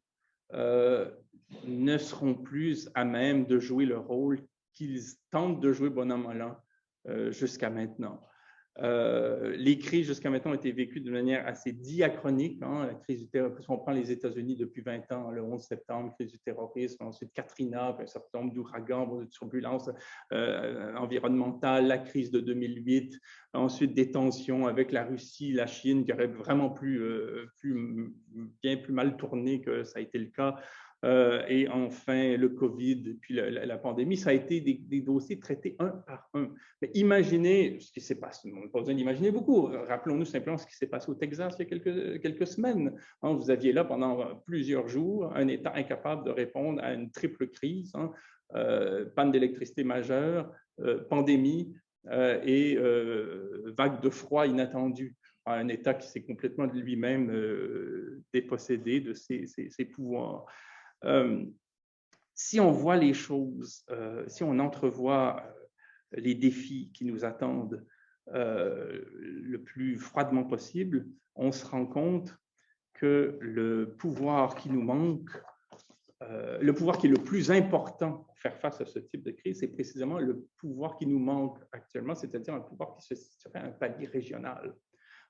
ne seront plus à même de jouer le rôle qu'ils tentent de jouer bon an mal an jusqu'à maintenant. Les crises jusqu'à maintenant ont été vécues de manière assez diachronique. Hein. La crise du terrorisme, si on prend les États-Unis depuis 20 ans, le 11 septembre, crise du terrorisme, ensuite Katrina, puis un certain nombre d'ouragans, de turbulences environnementales, la crise de 2008, ensuite des tensions avec la Russie, la Chine, qui auraient vraiment bien plus mal tourné que ça a été le cas. Et enfin, le COVID, puis la pandémie, ça a été des dossiers traités un par un. Mais imaginez ce qui s'est passé. On n'a pas besoin d'imaginer beaucoup. Rappelons-nous simplement ce qui s'est passé au Texas il y a quelques semaines. Hein, vous aviez là pendant plusieurs jours un État incapable de répondre à une triple crise, hein, panne d'électricité majeure, pandémie et vague de froid inattendue. Un État qui s'est complètement de lui-même dépossédé de ses pouvoirs. Si on voit les choses, si on entrevoit les défis qui nous attendent le plus froidement possible, on se rend compte que le pouvoir qui nous manque, le pouvoir qui est le plus important pour faire face à ce type de crise, c'est précisément le pouvoir qui nous manque actuellement, c'est-à-dire un pouvoir qui se situerait à un palier régional.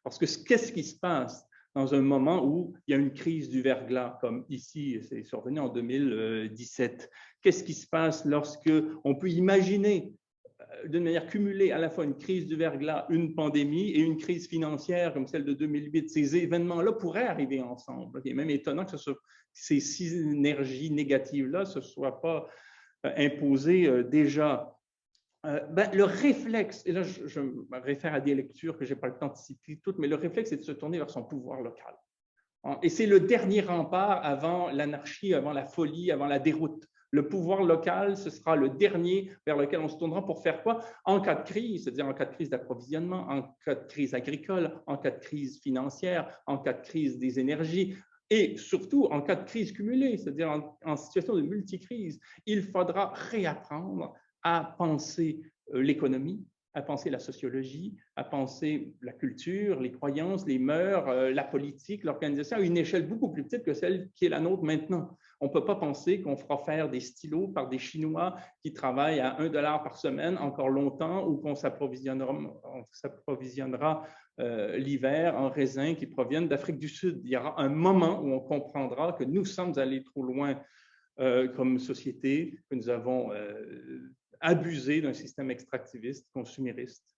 Parce que qu'est-ce qui se passe dans un moment où il y a une crise du verglas, comme ici, c'est survenu en 2017? Qu'est-ce qui se passe lorsque on peut imaginer d'une manière cumulée à la fois une crise du verglas, une pandémie et une crise financière comme celle de 2008? Ces événements-là pourraient arriver ensemble. Il est même étonnant que ces synergies négatives-là ne se soient pas imposées déjà. Le réflexe, et là je me réfère à des lectures que je n'ai pas le temps de citer toutes, mais le réflexe c'est de se tourner vers son pouvoir local. Et c'est le dernier rempart avant l'anarchie, avant la folie, avant la déroute. Le pouvoir local, ce sera le dernier vers lequel on se tournera pour faire quoi? En cas de crise, c'est-à-dire en cas de crise d'approvisionnement, en cas de crise agricole, en cas de crise financière, en cas de crise des énergies, et surtout en cas de crise cumulée, c'est-à-dire en situation de multicrise. Il faudra réapprendre à penser l'économie, à penser la sociologie, à penser la culture, les croyances, les mœurs, la politique, l'organisation à une échelle beaucoup plus petite que celle qui est la nôtre maintenant. On ne peut pas penser qu'on fera faire des stylos par des Chinois qui travaillent à $1 par semaine encore longtemps ou qu'on s'approvisionnera l'hiver en raisins qui proviennent d'Afrique du Sud. Il y aura un moment où on comprendra que nous sommes allés trop loin comme société, que nous avons abusé d'un système extractiviste, consumériste.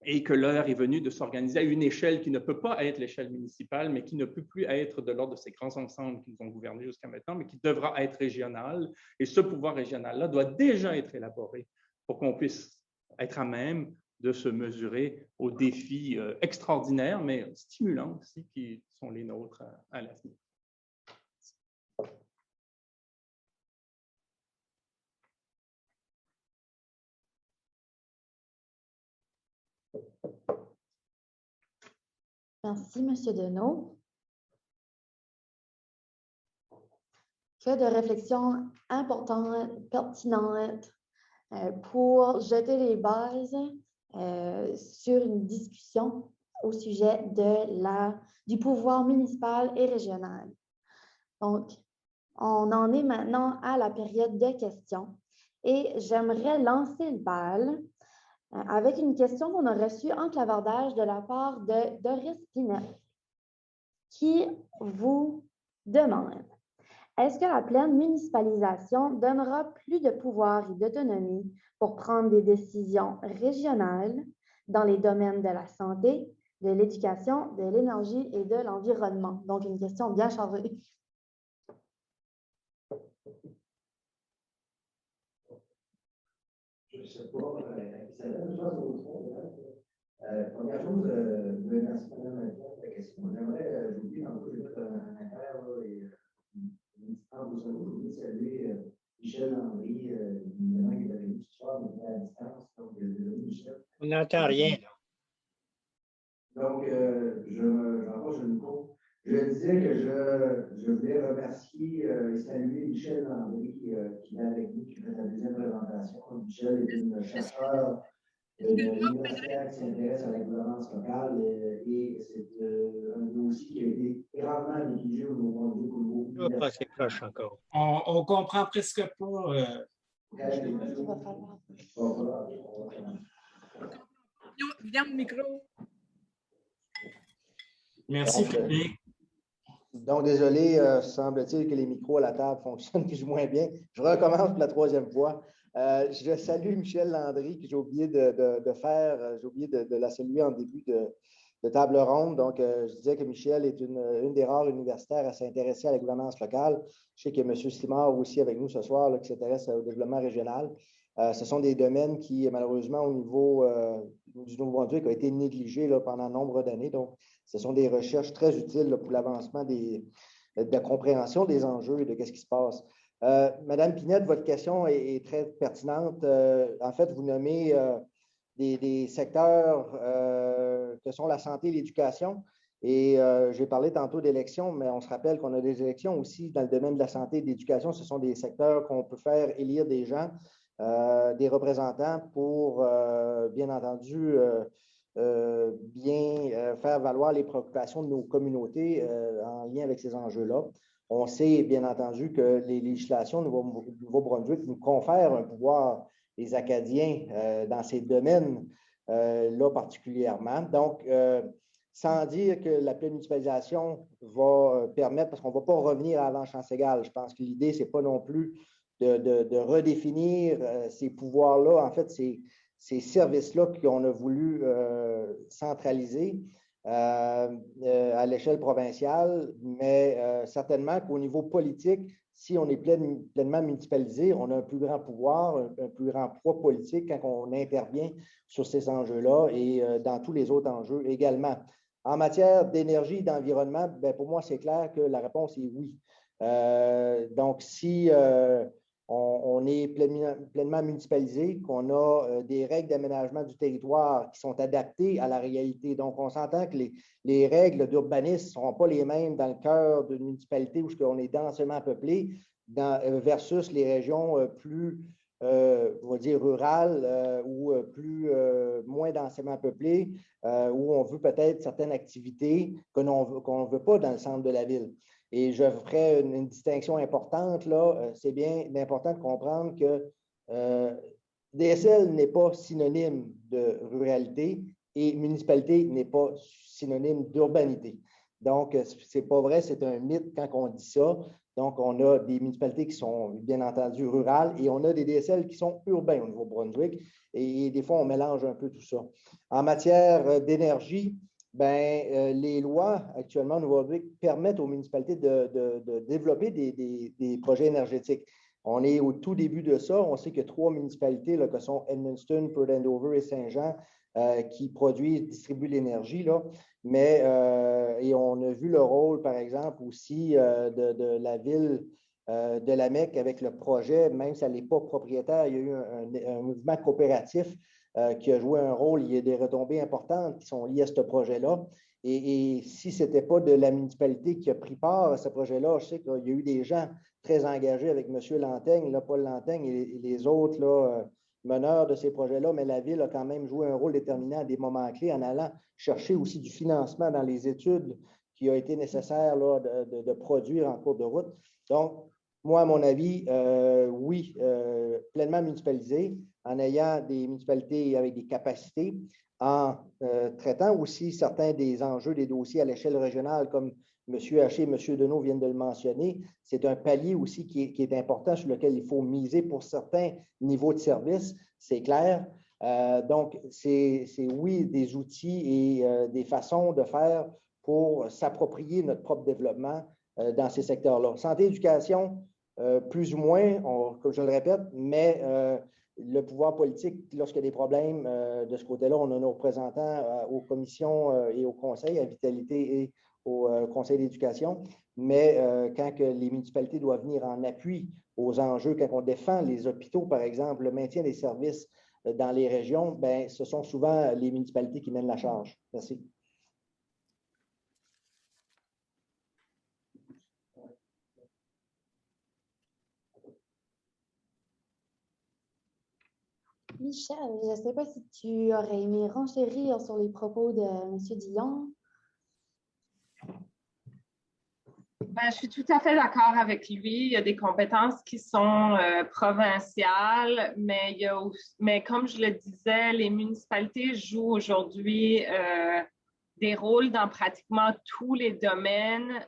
et que l'heure est venue de s'organiser à une échelle qui ne peut pas être l'échelle municipale, mais qui ne peut plus être de l'ordre de ces grands ensembles qui nous ont gouvernés jusqu'à maintenant, mais qui devra être régional. Et ce pouvoir régional-là doit déjà être élaboré pour qu'on puisse être à même de se mesurer aux défis extraordinaires, mais stimulants aussi, qui sont les nôtres à l'avenir. Merci, M. Deneau. Que de réflexions importantes, pertinentes pour jeter les bases sur une discussion au sujet du pouvoir municipal et régional. Donc, on en est maintenant à la période de questions et j'aimerais lancer le bal avec une question qu'on a reçue en clavardage de la part de Doris Pinette, qui vous demande: est-ce que la pleine municipalisation donnera plus de pouvoir et d'autonomie pour prendre des décisions régionales dans les domaines de la santé, de l'éducation, de l'énergie et de l'environnement? Donc, une question bien chargée. Je ne sais pas, première chose, merci madame la question. J'aimerais, j'ai oublié tantôt, j'ai fait un affaire et une petite pause de solo. Je voulais saluer Michel Landry, évidemment, qui est avec nous ce soir, mais à distance. Donc, désolé, Michel. On n'entend rien. Donc, j'envoie le micro. Je disais que je voulais remercier et saluer Michel Landry qui est avec nous, qui fait la deuxième présentation. Michel est une chercheure universitaire qui s'intéresse à la gouvernance locale et c'est un dossier qui a été grandement négligé au niveau Je vais passer proche encore. On comprend presque pas. Viens au micro. Merci, Frédéric. Donc, désolé, semble-t-il que les micros à la table fonctionnent plus ou moins bien. Je recommence pour la troisième fois. Je salue Michel Landry, que j'ai oublié de faire. J'ai oublié de la saluer en début de table ronde. Donc, je disais que Michel est une des rares universitaires à s'intéresser à la gouvernance locale. Je sais qu'il y a M. Simard aussi avec nous ce soir là, qui s'intéresse au développement régional. Ce sont des domaines qui, malheureusement, au niveau du Nouveau-Brunswick, ont été négligés là, pendant nombre d'années. Donc, ce sont des recherches très utiles là, pour l'avancement de la compréhension des enjeux et de ce qui se passe. Madame Pinette, votre question est très pertinente. En fait, vous nommez des secteurs que sont la santé et l'éducation. Et j'ai parlé tantôt d'élections, mais on se rappelle qu'on a des élections aussi dans le domaine de la santé et de l'éducation. Ce sont des secteurs qu'on peut faire élire des gens, des représentants pour, bien entendu, faire valoir les préoccupations de nos communautés en lien avec ces enjeux-là. On sait, bien entendu, que les législations du Nouveau-Brunswick nous confèrent un pouvoir, les Acadiens, dans ces domaines-là particulièrement. Donc, sans dire que la pleine municipalisation va permettre, parce qu'on ne va pas revenir à avant-chance égale. Je pense que l'idée, ce n'est pas non plus de redéfinir ces pouvoirs-là. En fait, ces services-là qu'on a voulu centraliser à l'échelle provinciale, mais certainement qu'au niveau politique, si on est pleinement municipalisé, on a un plus grand pouvoir, un plus grand poids politique quand on intervient sur ces enjeux-là et dans tous les autres enjeux également. En matière d'énergie et d'environnement, pour moi, c'est clair que la réponse est oui. Donc, si on est pleinement municipalisé, qu'on a des règles d'aménagement du territoire qui sont adaptées à la réalité. Donc, on s'entend que les règles d'urbanisme ne seront pas les mêmes dans le cœur d'une municipalité où on est densément peuplé versus les régions plus, on va dire, rurales ou moins densément peuplées, où on veut peut-être certaines activités qu'on ne veut pas dans le centre de la ville. Et je ferai une distinction importante, là. C'est bien important de comprendre que DSL n'est pas synonyme de ruralité et municipalité n'est pas synonyme d'urbanité. Donc, ce n'est pas vrai, c'est un mythe quand on dit ça. Donc, on a des municipalités qui sont bien entendu rurales et on a des DSL qui sont urbains au Nouveau-Brunswick. Et des fois, on mélange un peu tout ça. En matière d'énergie, les lois actuellement au Nouveau-Brunswick permettent aux municipalités de développer des projets énergétiques. On est au tout début de ça. On sait que 3 municipalités, là, que sont Edmundston, Perth Andover et Saint-Jean, qui produisent, distribuent l'énergie, là. Mais, et on a vu le rôle, par exemple, aussi de la ville de la Mecque avec le projet, même si elle n'est pas propriétaire, il y a eu un mouvement coopératif qui a joué un rôle. Il y a des retombées importantes qui sont liées à ce projet-là. Et si ce n'était pas de la municipalité qui a pris part à ce projet-là, je sais qu'il y a eu des gens très engagés avec M. Lantaigne, là, Paul Lantaigne et les autres là, meneurs de ces projets-là, mais la Ville a quand même joué un rôle déterminant à des moments clés en allant chercher aussi du financement dans les études qui a été nécessaire là, de produire en cours de route. Donc, moi, à mon avis, oui, pleinement municipalisé, en ayant des municipalités avec des capacités, en traitant aussi certains des enjeux des dossiers à l'échelle régionale, comme M. Haché et M. Deneau viennent de le mentionner. C'est un palier aussi qui est important, sur lequel il faut miser pour certains niveaux de service, c'est clair. Donc, c'est oui, des outils et des façons de faire pour s'approprier notre propre développement dans ces secteurs-là. Santé, éducation, plus ou moins, comme je le répète, mais le pouvoir politique, lorsqu'il y a des problèmes de ce côté-là, on a nos représentants aux commissions et au conseil, à Vitalité et au conseil d'éducation. Mais quand que les municipalités doivent venir en appui aux enjeux, quand on défend les hôpitaux, par exemple, le maintien des services dans les régions, ce sont souvent les municipalités qui mènent la charge. Merci. Michel, je ne sais pas si tu aurais aimé renchérir sur les propos de M. Dion. Je suis tout à fait d'accord avec lui. Il y a des compétences qui sont provinciales, mais comme je le disais, les municipalités jouent aujourd'hui des rôles dans pratiquement tous les domaines.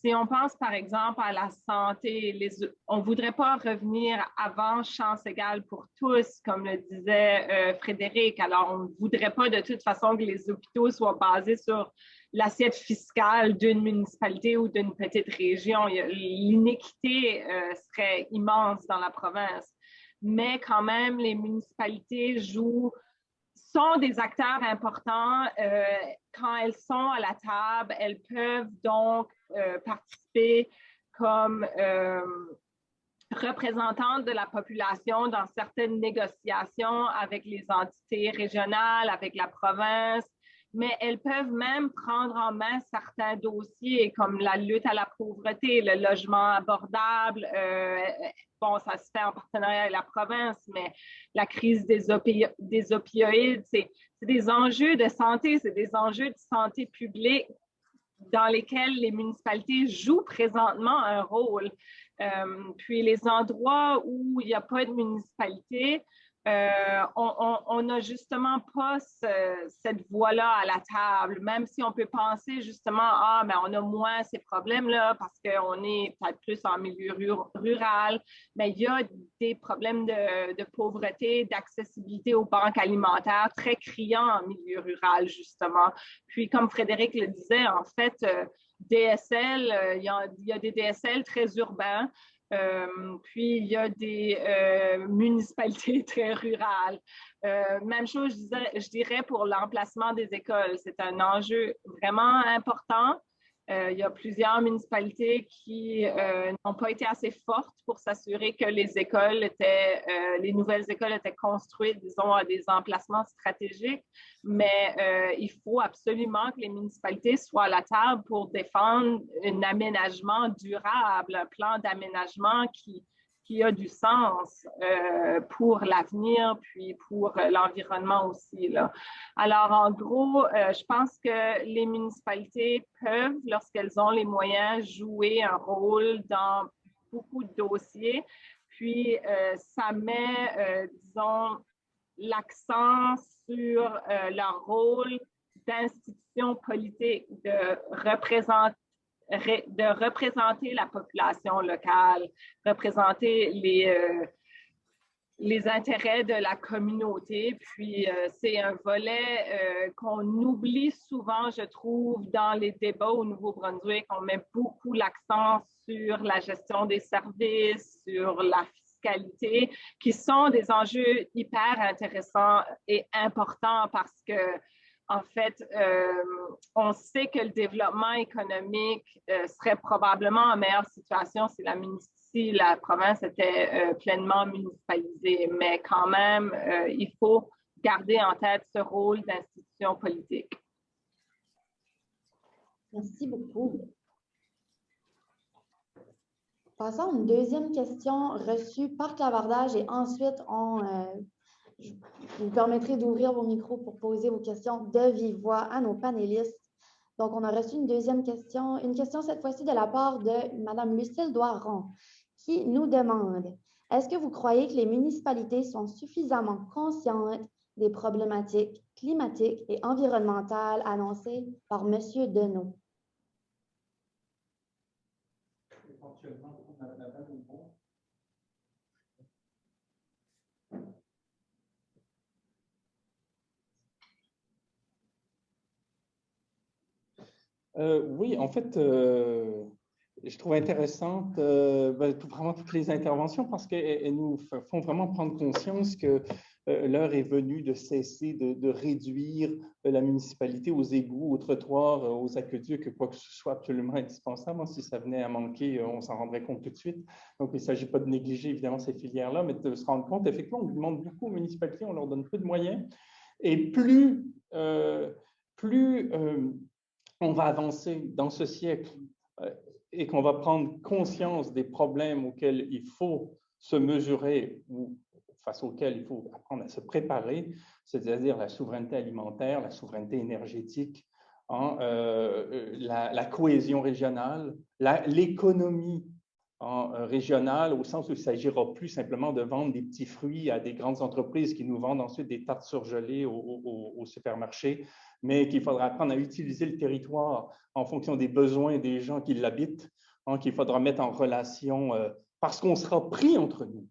Si on pense par exemple à la santé, on ne voudrait pas revenir avant chance égale pour tous, comme le disait Frédéric. Alors, on ne voudrait pas de toute façon que les hôpitaux soient basés sur l'assiette fiscale d'une municipalité ou d'une petite région. L'inéquité serait immense dans la province. Mais quand même, les municipalités sont des acteurs importants. Quand elles sont à la table, elles peuvent donc participer comme représentantes de la population dans certaines négociations avec les entités régionales, avec la province, mais elles peuvent même prendre en main certains dossiers comme la lutte à la pauvreté, le logement abordable. Bon, ça se fait en partenariat avec la province, mais la crise des opioïdes, c'est des enjeux de santé, c'est des enjeux de santé publique dans lesquels les municipalités jouent présentement un rôle. Puis les endroits où il n'y a pas de municipalité, on n'a justement pas cette voie-là à la table, même si on peut penser justement, mais on a moins ces problèmes-là parce qu'on est peut-être plus en milieu rural, mais il y a des problèmes de pauvreté, d'accessibilité aux banques alimentaires très criants en milieu rural, justement. Puis, comme Frédéric le disait, en fait, DSL, il y a des DSL très urbains. Puis, il y a des municipalités très rurales. Même chose, je dirais, pour l'emplacement des écoles. C'est un enjeu vraiment important. Il y a plusieurs municipalités qui n'ont pas été assez fortes pour s'assurer que les nouvelles écoles étaient construites, disons, à des emplacements stratégiques. Mais il faut absolument que les municipalités soient à la table pour défendre un aménagement durable, un plan d'aménagement qui a du sens pour l'avenir, puis pour l'environnement aussi, là. Alors, en gros, je pense que les municipalités peuvent, lorsqu'elles ont les moyens, jouer un rôle dans beaucoup de dossiers. Puis, ça met, disons, l'accent sur leur rôle institution politique de représenter la population locale, représenter les intérêts de la communauté. Puis, c'est un volet qu'on oublie souvent, je trouve, dans les débats au Nouveau-Brunswick. On met beaucoup l'accent sur la gestion des services, sur la fiscalité, qui sont des enjeux hyper intéressants et importants parce que, en fait, on sait que le développement économique serait probablement en meilleure situation si la province était pleinement municipalisée. Mais quand même, il faut garder en tête ce rôle d'institution politique. Merci beaucoup. Passons à une deuxième question reçue par clavardage et ensuite, je vous permettrai d'ouvrir vos micros pour poser vos questions de vive voix à nos panélistes. Donc, on a reçu une deuxième question, une question cette fois-ci de la part de Mme Lucille Doiron, qui nous demande « Est-ce que vous croyez que les municipalités sont suffisamment conscientes des problématiques climatiques et environnementales annoncées par M. Deneau? » Oui, en fait, je trouve intéressante vraiment toutes les interventions parce qu'elles nous font vraiment prendre conscience que l'heure est venue de cesser de réduire la municipalité aux égouts, aux trottoirs, aux aqueducs, quoi que ce soit absolument indispensable. Si ça venait à manquer, on s'en rendrait compte tout de suite. Donc, il ne s'agit pas de négliger évidemment ces filières-là, mais de se rendre compte, effectivement, on demande beaucoup aux municipalités, on leur donne peu de moyens. Et plus on va avancer dans ce siècle et qu'on va prendre conscience des problèmes auxquels il faut se mesurer ou face auxquels il faut apprendre à se préparer, c'est-à-dire la souveraineté alimentaire, la souveraineté énergétique, la cohésion régionale, l'économie régionale, au sens où il ne s'agira plus simplement de vendre des petits fruits à des grandes entreprises qui nous vendent ensuite des tartes surgelées au supermarché, mais qu'il faudra apprendre à utiliser le territoire en fonction des besoins des gens qui l'habitent, qu'il faudra mettre en relation parce qu'on sera pris entre nous.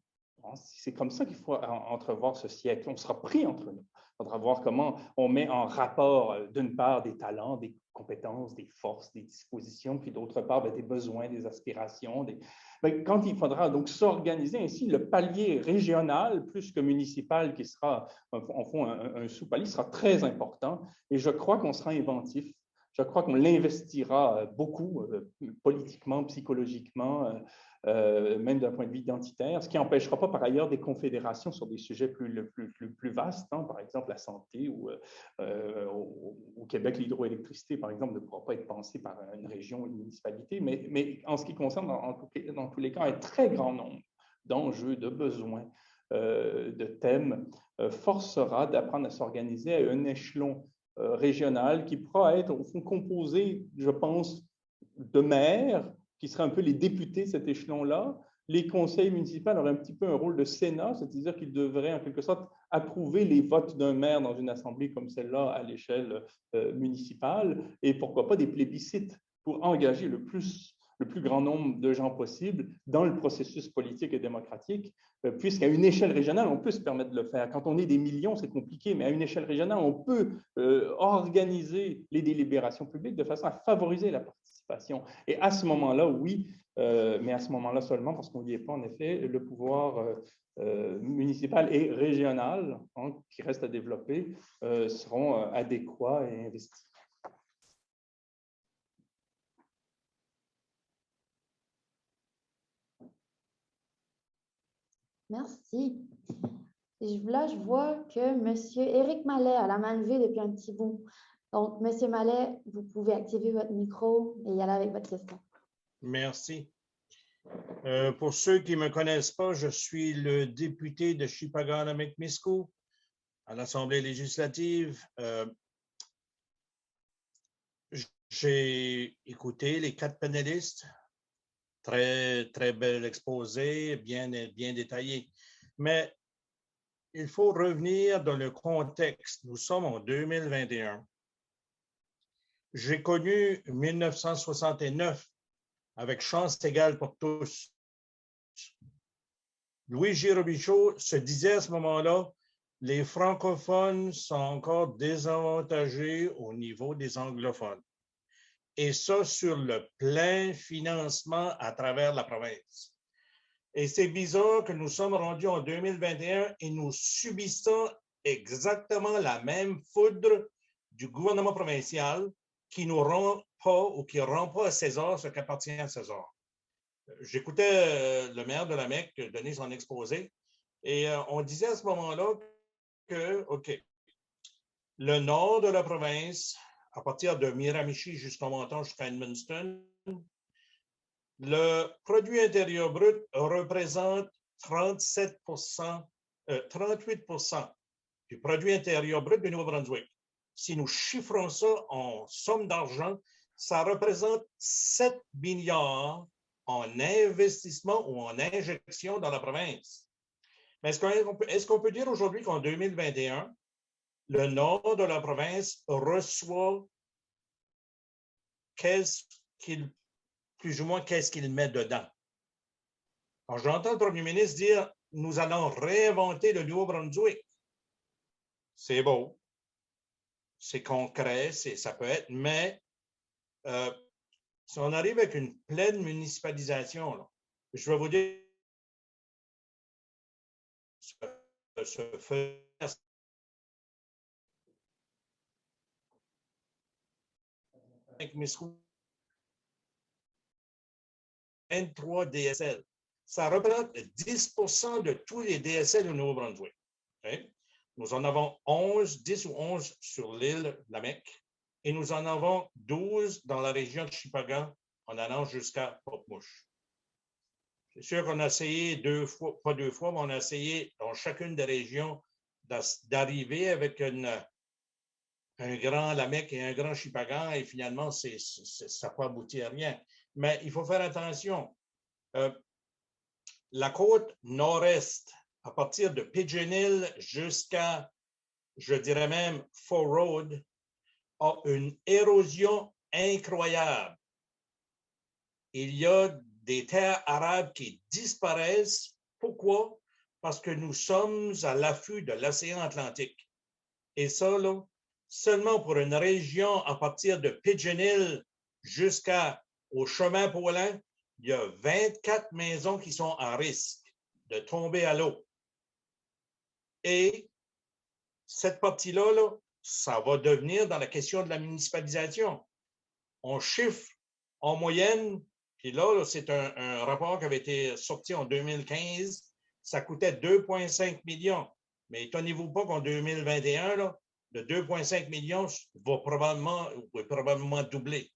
C'est comme ça qu'il faut entrevoir ce siècle. On sera pris entre nous. Il faudra voir comment on met en rapport, d'une part, des talents, des compétences, des forces, des dispositions, puis d'autre part, des besoins, des aspirations. Quand il faudra donc s'organiser ainsi, le palier régional, plus que municipal, qui sera, en fond, un sous-palier, sera très important. Et je crois qu'on sera inventif. Je crois qu'on l'investira beaucoup, politiquement, psychologiquement, même d'un point de vue identitaire, ce qui n'empêchera pas par ailleurs des confédérations sur des sujets plus vastes, par exemple la santé ou au Québec, l'hydroélectricité, par exemple, ne pourra pas être pensée par une région ou une municipalité, mais en ce qui concerne, dans tous les cas, un très grand nombre d'enjeux, de besoins, de thèmes, forcera d'apprendre à s'organiser à un échelon régional qui pourra être, au fond, composé, je pense, de maires, qui seraient un peu les députés de cet échelon-là. Les conseils municipaux auraient un petit peu un rôle de Sénat, c'est-à-dire qu'ils devraient, en quelque sorte, approuver les votes d'un maire dans une assemblée comme celle-là à l'échelle municipale, et pourquoi pas des plébiscites pour engager le plus grand nombre de gens possible dans le processus politique et démocratique, puisqu'à une échelle régionale, on peut se permettre de le faire. Quand on est des millions, c'est compliqué, mais à une échelle régionale, on peut organiser les délibérations publiques de façon à favoriser la participation. Et à ce moment-là, oui, mais à ce moment-là seulement, parce qu'on n'y est pas, en effet, le pouvoir municipal et régional, qui reste à développer, seront adéquats et investis. Merci. Là, je vois que M. Éric Mallet a la main levée depuis un petit bout. Donc, M. Mallet, vous pouvez activer votre micro et y aller avec votre question. Merci. Pour ceux qui ne me connaissent pas, je suis le député de Shippagan-Amic-Miscou à l'Assemblée législative. J'ai écouté les 4 panélistes. Très, très bel exposé, bien détaillé. Mais il faut revenir dans le contexte. Nous sommes en 2021. J'ai connu 1969 avec chance égale pour tous. Louis J. Robichaud se disait à ce moment-là, les francophones sont encore désavantagés au niveau des anglophones. Et ça sur le plein financement à travers la province. Et c'est bizarre que nous sommes rendus en 2021 et nous subissons exactement la même foudre du gouvernement provincial qui ne rend pas ou qui ne rend pas à César ce qui appartient à César. J'écoutais le maire de la Mecque donner son exposé et on disait à ce moment-là que, OK, le nord de la province, à partir de Miramichi jusqu'en montant jusqu'à Edmundston, le produit intérieur brut représente 38 du produit intérieur brut du Nouveau-Brunswick. Si nous chiffrons ça en somme d'argent, ça représente 7 milliards en investissement ou en injection dans la province. Mais est-ce qu'on peut dire aujourd'hui qu'en 2021, le nord de la province reçoit plus ou moins qu'est-ce qu'il met dedans? Alors, j'entends le premier ministre dire, nous allons réinventer le Nouveau-Brunswick. C'est beau, c'est concret, ça peut être, mais si on arrive avec une pleine municipalisation, là, je vais vous dire, se faire 23 DSL. Ça représente 10% de tous les DSL au Nouveau-Brunswick. Okay? Nous en avons 10 ou 11 sur l'île de la Mecque et nous en avons 12 dans la région de Shippagan en allant jusqu'à Port-Mouche. C'est sûr qu'on a essayé pas deux fois, mais on a essayé dans chacune des régions d'arriver avec un grand Lamec et un grand Shippagan et finalement, ça n'a pas abouti à rien. Mais il faut faire attention. La côte nord-est, à partir de Pigeon Hill jusqu'à, je dirais même, Fort Road, a une érosion incroyable. Il y a des terres arables qui disparaissent. Pourquoi? Parce que nous sommes à l'affût de l'océan Atlantique. Et ça, là, seulement pour une région à partir de Pigeon Hill jusqu'au chemin Paulin, il y a 24 maisons qui sont à risque de tomber à l'eau. Et cette partie-là, là, ça va devenir dans la question de la municipalisation. On chiffre en moyenne, puis là c'est un rapport qui avait été sorti en 2015, ça coûtait 2,5 millions. Mais étonnez-vous pas qu'en 2021, là, le 2,5 millions va probablement doubler.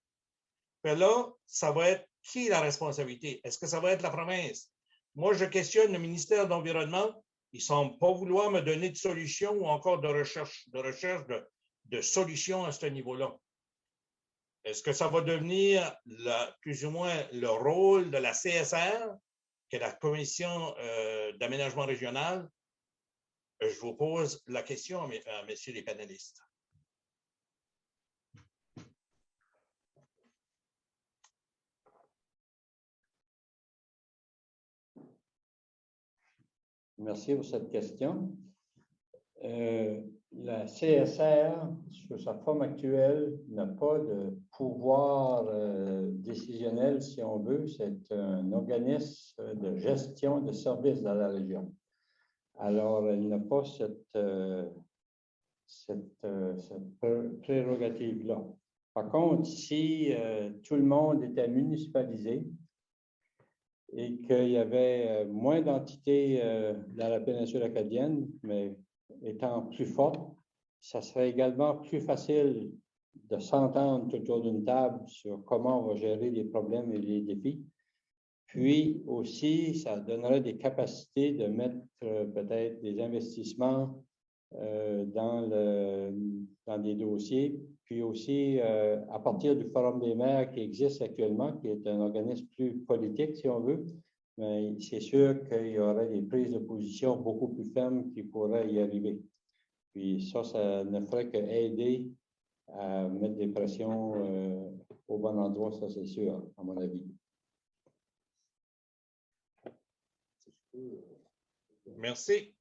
Puis là, ça va être qui la responsabilité? Est-ce que ça va être la province? Moi, je questionne le ministère de l'Environnement. Ils ne semblent pas vouloir me donner de solutions ou encore de recherche de solutions à ce niveau-là. Est-ce que ça va devenir plus ou moins le rôle de la CSR, qui est la Commission d'aménagement régional? Je vous pose la question, messieurs les panélistes. Merci pour cette question. La CSR, sur sa forme actuelle, n'a pas de pouvoir décisionnel, si on veut. C'est un organisme de gestion de services dans la région. Alors, elle n'a pas cette prérogative-là. Par contre, si tout le monde était municipalisé, et qu'il y avait moins d'entités dans la péninsule acadienne, mais étant plus forte, ça serait également plus facile de s'entendre autour d'une table sur comment on va gérer les problèmes et les défis. Puis aussi, ça donnerait des capacités de mettre peut-être des investissements dans des dossiers. Puis aussi, à partir du Forum des maires qui existe actuellement, qui est un organisme plus politique, si on veut, mais c'est sûr qu'il y aurait des prises de position beaucoup plus fermes qui pourraient y arriver. Puis ça ne ferait qu'aider à mettre des pressions au bon endroit, ça c'est sûr, à mon avis. Merci.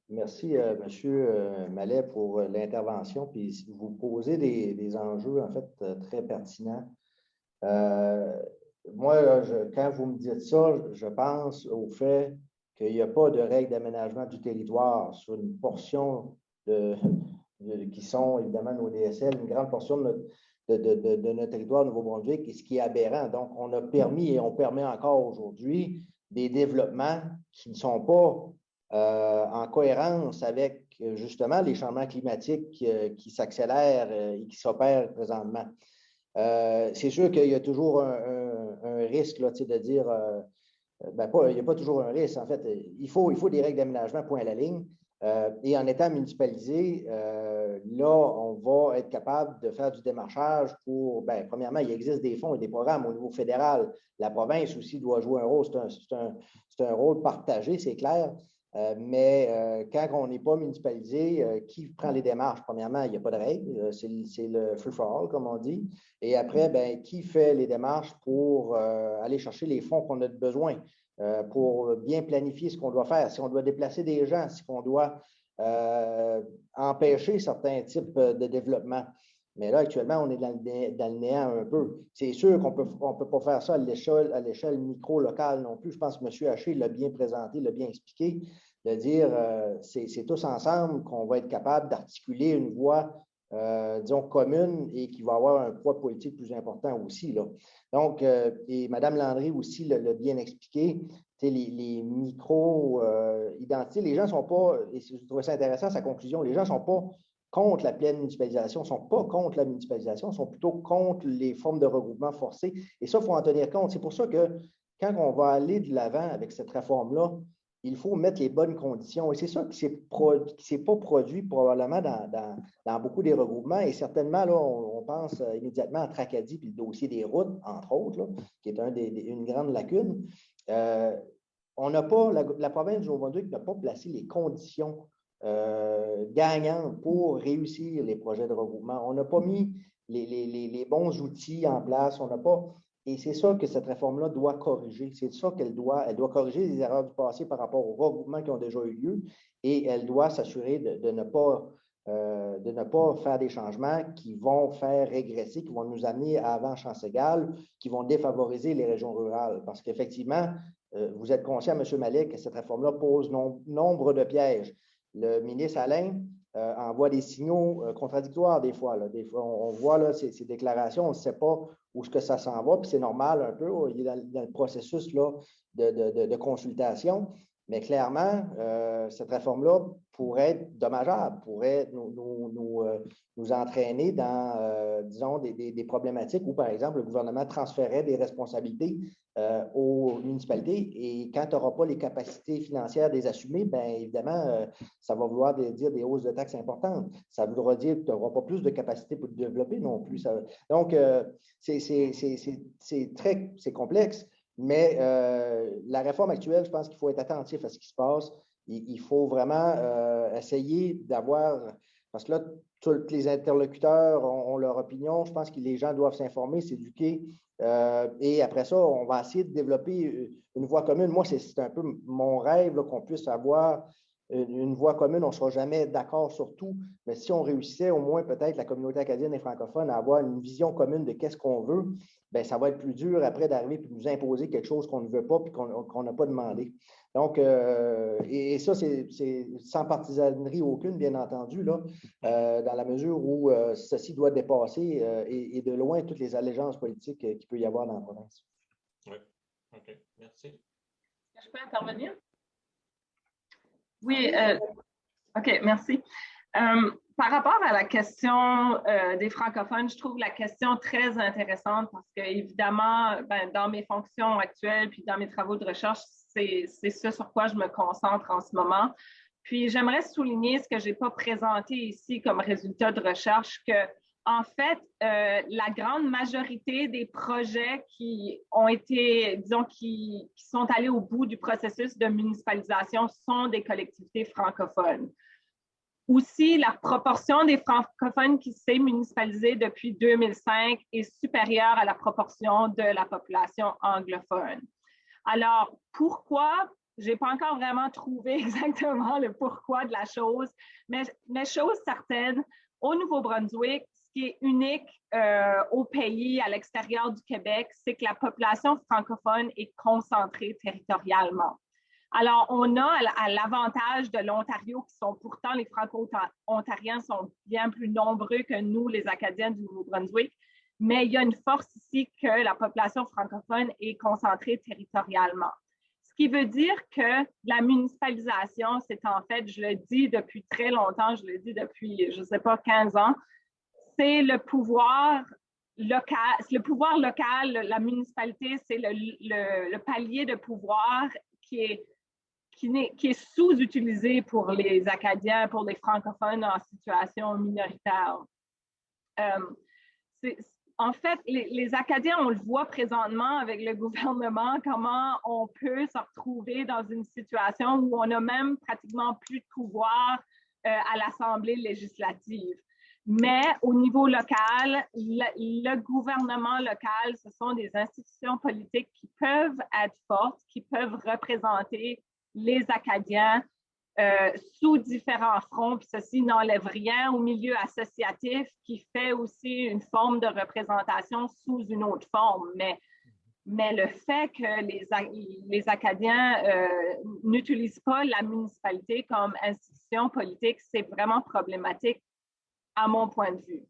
Merci, M. Mallet, pour l'intervention. Puis vous posez des enjeux, en fait, très pertinents. Moi, là, quand vous me dites ça, je pense au fait qu'il n'y a pas de règles d'aménagement du territoire sur une portion qui sont évidemment nos DSL, une grande portion de notre territoire Nouveau-Brunswick, et ce qui est aberrant. Donc, on a permis et on permet encore aujourd'hui des développements qui ne sont pas en cohérence avec justement les changements climatiques qui s'accélèrent et qui s'opèrent présentement. C'est sûr qu'il y a toujours un risque là, de dire, il n'y a pas toujours un risque. En fait, il faut des règles d'aménagement, point à la ligne. Et en étant municipalisé, là, on va être capable de faire du démarchage pour, premièrement, il existe des fonds et des programmes au niveau fédéral. La province aussi doit jouer un rôle. C'est un rôle partagé, c'est clair. Mais quand on n'est pas municipalisé, qui prend les démarches? Premièrement, il n'y a pas de règles. C'est le free-for-all, comme on dit. Et après, qui fait les démarches pour aller chercher les fonds qu'on a besoin? Pour bien planifier ce qu'on doit faire, si on doit déplacer des gens, si on doit empêcher certains types de développement. Mais là, actuellement, on est dans le néant un peu. C'est sûr qu'on ne peut pas faire ça à l'échelle micro-locale non plus. Je pense que M. Haché l'a bien présenté, l'a bien expliqué, de dire c'est tous ensemble qu'on va être capable d'articuler une voie, disons, commune et qui va avoir un poids politique plus important aussi, là. Donc, et Mme Landry aussi l'a bien expliqué, les micro-identités, les gens ne sont pas, et je trouvais ça intéressant, sa conclusion, les gens ne sont pas contre la pleine municipalisation, ne sont pas contre la municipalisation, sont plutôt contre les formes de regroupement forcé. Et ça, il faut en tenir compte. C'est pour ça que quand on va aller de l'avant avec cette réforme-là, il faut mettre les bonnes conditions. Et c'est ça qui ne s'est pas produit probablement dans beaucoup des regroupements. Et certainement, là, on pense immédiatement à Tracadie puis le dossier des routes, entre autres, là, qui est une grande lacune. On n'a pas, la province du Nouveau-Brunswick n'a pas placé les conditions gagnantes pour réussir les projets de regroupement. On n'a pas mis les bons outils en place. On n'a pas. Et c'est ça que cette réforme-là doit corriger. C'est ça qu'elle doit. Elle doit corriger les erreurs du passé par rapport aux regroupements qui ont déjà eu lieu et elle doit s'assurer de ne pas faire des changements qui vont faire régresser, qui vont nous amener à avant chance égale, qui vont défavoriser les régions rurales. Parce qu'effectivement, vous êtes conscient, M. Mallet, que cette réforme-là pose nombre de pièges. Le ministre Alain envoie des signaux contradictoires des fois. Là. Des fois, on voit là, ces déclarations, on ne sait pas où est-ce que ça s'en va, puis c'est normal un peu, il est dans le processus là, de consultation. Mais clairement, cette réforme-là pourrait être dommageable, pourrait nous entraîner dans, disons, des problématiques où, par exemple, le gouvernement transférait des responsabilités aux municipalités et quand tu n'auras pas les capacités financières de les assumer, bien évidemment, ça va vouloir dire des hausses de taxes importantes. Ça voudra dire que tu n'auras pas plus de capacité pour te développer non plus. Donc, c'est complexe. Mais la réforme actuelle, je pense qu'il faut être attentif à ce qui se passe. Il faut vraiment essayer d'avoir, parce que là, tous les interlocuteurs ont leur opinion. Je pense que les gens doivent s'informer, s'éduquer. Et après ça, on va essayer de développer une voie commune. Moi, c'est un peu mon rêve qu'on puisse avoir une voie commune. On ne sera jamais d'accord sur tout, mais si on réussissait au moins peut-être la communauté acadienne et francophone à avoir une vision commune de qu'est-ce qu'on veut, bien, ça va être plus dur après d'arriver et de nous imposer quelque chose qu'on ne veut pas et qu'on n'a pas demandé. Donc, et ça, c'est sans partisanerie aucune, bien entendu, là, dans la mesure où ceci doit dépasser et de loin toutes les allégeances politiques qu'il peut y avoir dans la province. Oui, OK, merci. Est-ce que je peux intervenir? Oui, OK, merci. Par rapport à la question des francophones, je trouve la question très intéressante parce que, évidemment, dans mes fonctions actuelles puis dans mes travaux de recherche, c'est ce sur quoi je me concentre en ce moment. Puis, j'aimerais souligner ce que je n'ai pas présenté ici comme résultat de recherche, que En fait, la grande majorité des projets qui ont été, disons, qui sont allés au bout du processus de municipalisation sont des collectivités francophones. Aussi, la proportion des francophones qui s'est municipalisée depuis 2005 est supérieure à la proportion de la population anglophone. Alors, pourquoi? Je n'ai pas encore vraiment trouvé exactement le pourquoi de la chose, mais chose certaine, au Nouveau-Brunswick, ce qui est unique au pays, à l'extérieur du Québec, c'est que la population francophone est concentrée territorialement. Alors, on a à l'avantage de l'Ontario, qui sont pourtant les Franco-Ontariens sont bien plus nombreux que nous, les Acadiens du Nouveau-Brunswick, mais il y a une force ici que la population francophone est concentrée territorialement. Ce qui veut dire que la municipalisation, c'est en fait, je le dis depuis très longtemps, je le dis depuis, je ne sais pas, 15 ans, c'est le pouvoir local. Le pouvoir local, la municipalité, c'est le palier de pouvoir qui est sous-utilisé pour les Acadiens, pour les francophones en situation minoritaire. En fait, les Acadiens, on le voit présentement avec le gouvernement, comment on peut se retrouver dans une situation où on n'a même pratiquement plus de pouvoir à l'Assemblée législative. Mais au niveau local, le gouvernement local, ce sont des institutions politiques qui peuvent être fortes, qui peuvent représenter les Acadiens sous différents fronts, puis ceci n'enlève rien au milieu associatif qui fait aussi une forme de représentation sous une autre forme. Mais le fait que les Acadiens n'utilisent pas la municipalité comme institution politique, c'est vraiment problématique à mon point de vue.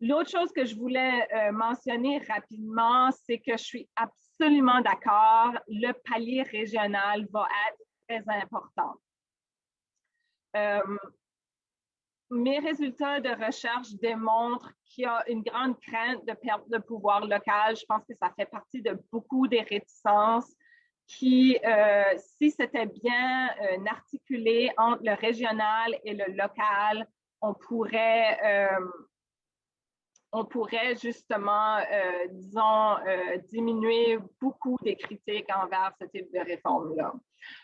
L'autre chose que je voulais mentionner rapidement, c'est que je suis absolument d'accord, le palier régional va être très important. Mes résultats de recherche démontrent qu'il y a une grande crainte de perte de pouvoir local. Je pense que ça fait partie de beaucoup des réticences qui, si c'était bien articulé entre le régional et le local, on pourrait justement, disons, diminuer beaucoup des critiques envers ce type de réforme-là.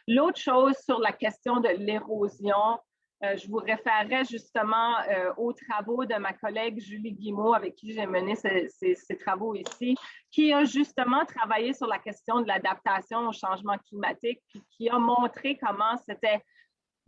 L'autre chose sur la question de l'érosion, je vous référerai justement aux travaux de ma collègue Julie Guimau, avec qui j'ai mené ces travaux ici, qui a justement travaillé sur la question de l'adaptation au changement climatique, puis qui a montré comment c'était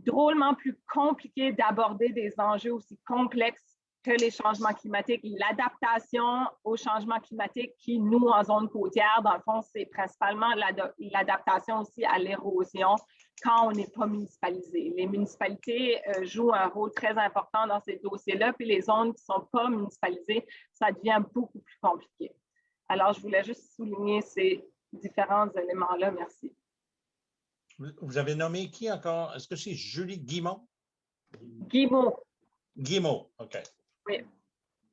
drôlement plus compliqué d'aborder des enjeux aussi complexes que les changements climatiques. L'adaptation au changement climatique qui, nous, en zone côtière, dans le fond, c'est principalement l'adaptation aussi à l'érosion quand on n'est pas municipalisé. Les municipalités jouent un rôle très important dans ces dossiers-là, puis les zones qui ne sont pas municipalisées, ça devient beaucoup plus compliqué. Alors, je voulais juste souligner ces différents éléments-là. Merci. Vous avez nommé qui encore? Est-ce que c'est Julie Guimau? Guimau. Guimau, OK. Oui.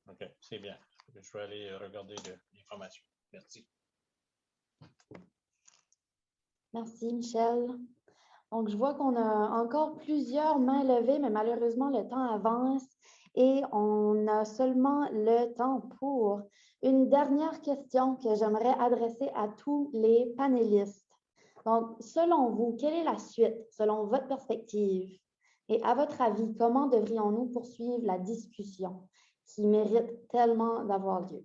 OK, c'est bien. Je vais aller regarder l'information. Merci. Merci, Michel. Donc, je vois qu'on a encore plusieurs mains levées, mais malheureusement, le temps avance et on a seulement le temps pour une dernière question que j'aimerais adresser à tous les panélistes. Donc, selon vous, quelle est la suite, selon votre perspective? Et à votre avis, comment devrions-nous poursuivre la discussion qui mérite tellement d'avoir lieu?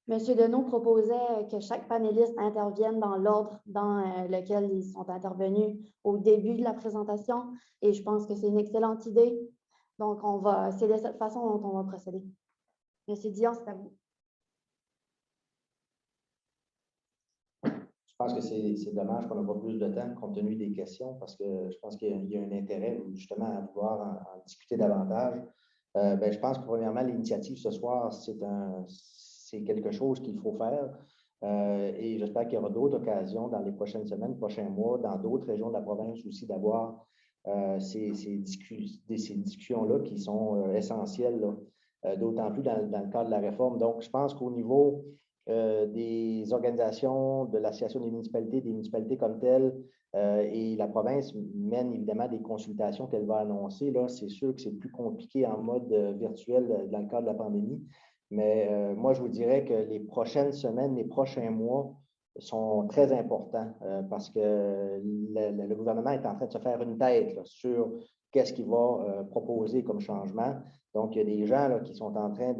Monsieur Deneau proposait que chaque panéliste intervienne dans l'ordre dans lequel ils sont intervenus au début de la présentation et je pense que c'est une excellente idée. Donc, c'est de cette façon dont on va procéder. Monsieur Dion, c'est à vous. Je pense que c'est dommage qu'on n'a pas plus de temps compte tenu des questions parce que je pense qu'il y a un intérêt justement à pouvoir en discuter davantage. Je pense que premièrement, l'initiative ce soir, c'est quelque chose qu'il faut faire et j'espère qu'il y aura d'autres occasions dans les prochaines semaines, prochains mois, dans d'autres régions de la province aussi d'avoir ces discussions-là qui sont essentielles, d'autant plus dans le cadre de la réforme. Donc, je pense qu'au niveau des organisations de l'Association des municipalités comme telles, et la province mène évidemment des consultations qu'elle va annoncer. Là, c'est sûr que c'est plus compliqué en mode virtuel dans le cadre de la pandémie, mais moi, je vous dirais que les prochaines semaines, les prochains mois sont très importants parce que le gouvernement est en train de se faire une tête là, sur qu'est-ce qu'il va proposer comme changement. Donc, il y a des gens là, qui sont en train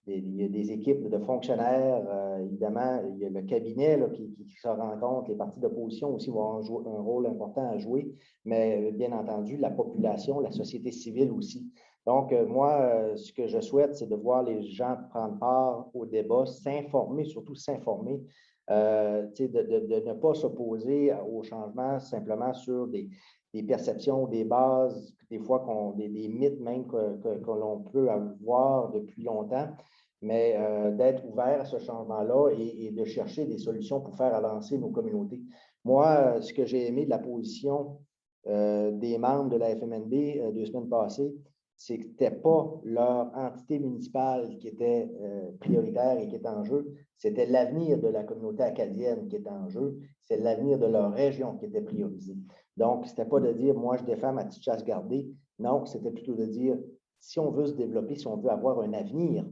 il y a des équipes de fonctionnaires, évidemment, il y a le cabinet là, qui se rencontre, les partis d'opposition aussi vont jouer un rôle important à jouer, mais bien entendu, la population, la société civile aussi. Donc, moi, ce que je souhaite, c'est de voir les gens prendre part au débat, s'informer, surtout s'informer, de ne pas s'opposer au changement simplement sur des perceptions, des bases, des fois des mythes même que l'on peut avoir depuis longtemps, mais d'être ouvert à ce changement-là et de chercher des solutions pour faire avancer nos communautés. Moi, ce que j'ai aimé de la position des membres de la FMNB 2 semaines passées, c'est que ce n'était pas leur entité municipale qui était prioritaire et qui était en jeu, c'était l'avenir de la communauté acadienne qui était en jeu, c'est l'avenir de leur région qui était priorisé. Donc, ce n'était pas de dire, moi, je défends ma petite chasse gardée. Non, c'était plutôt de dire, si on veut se développer, si on veut avoir un avenir,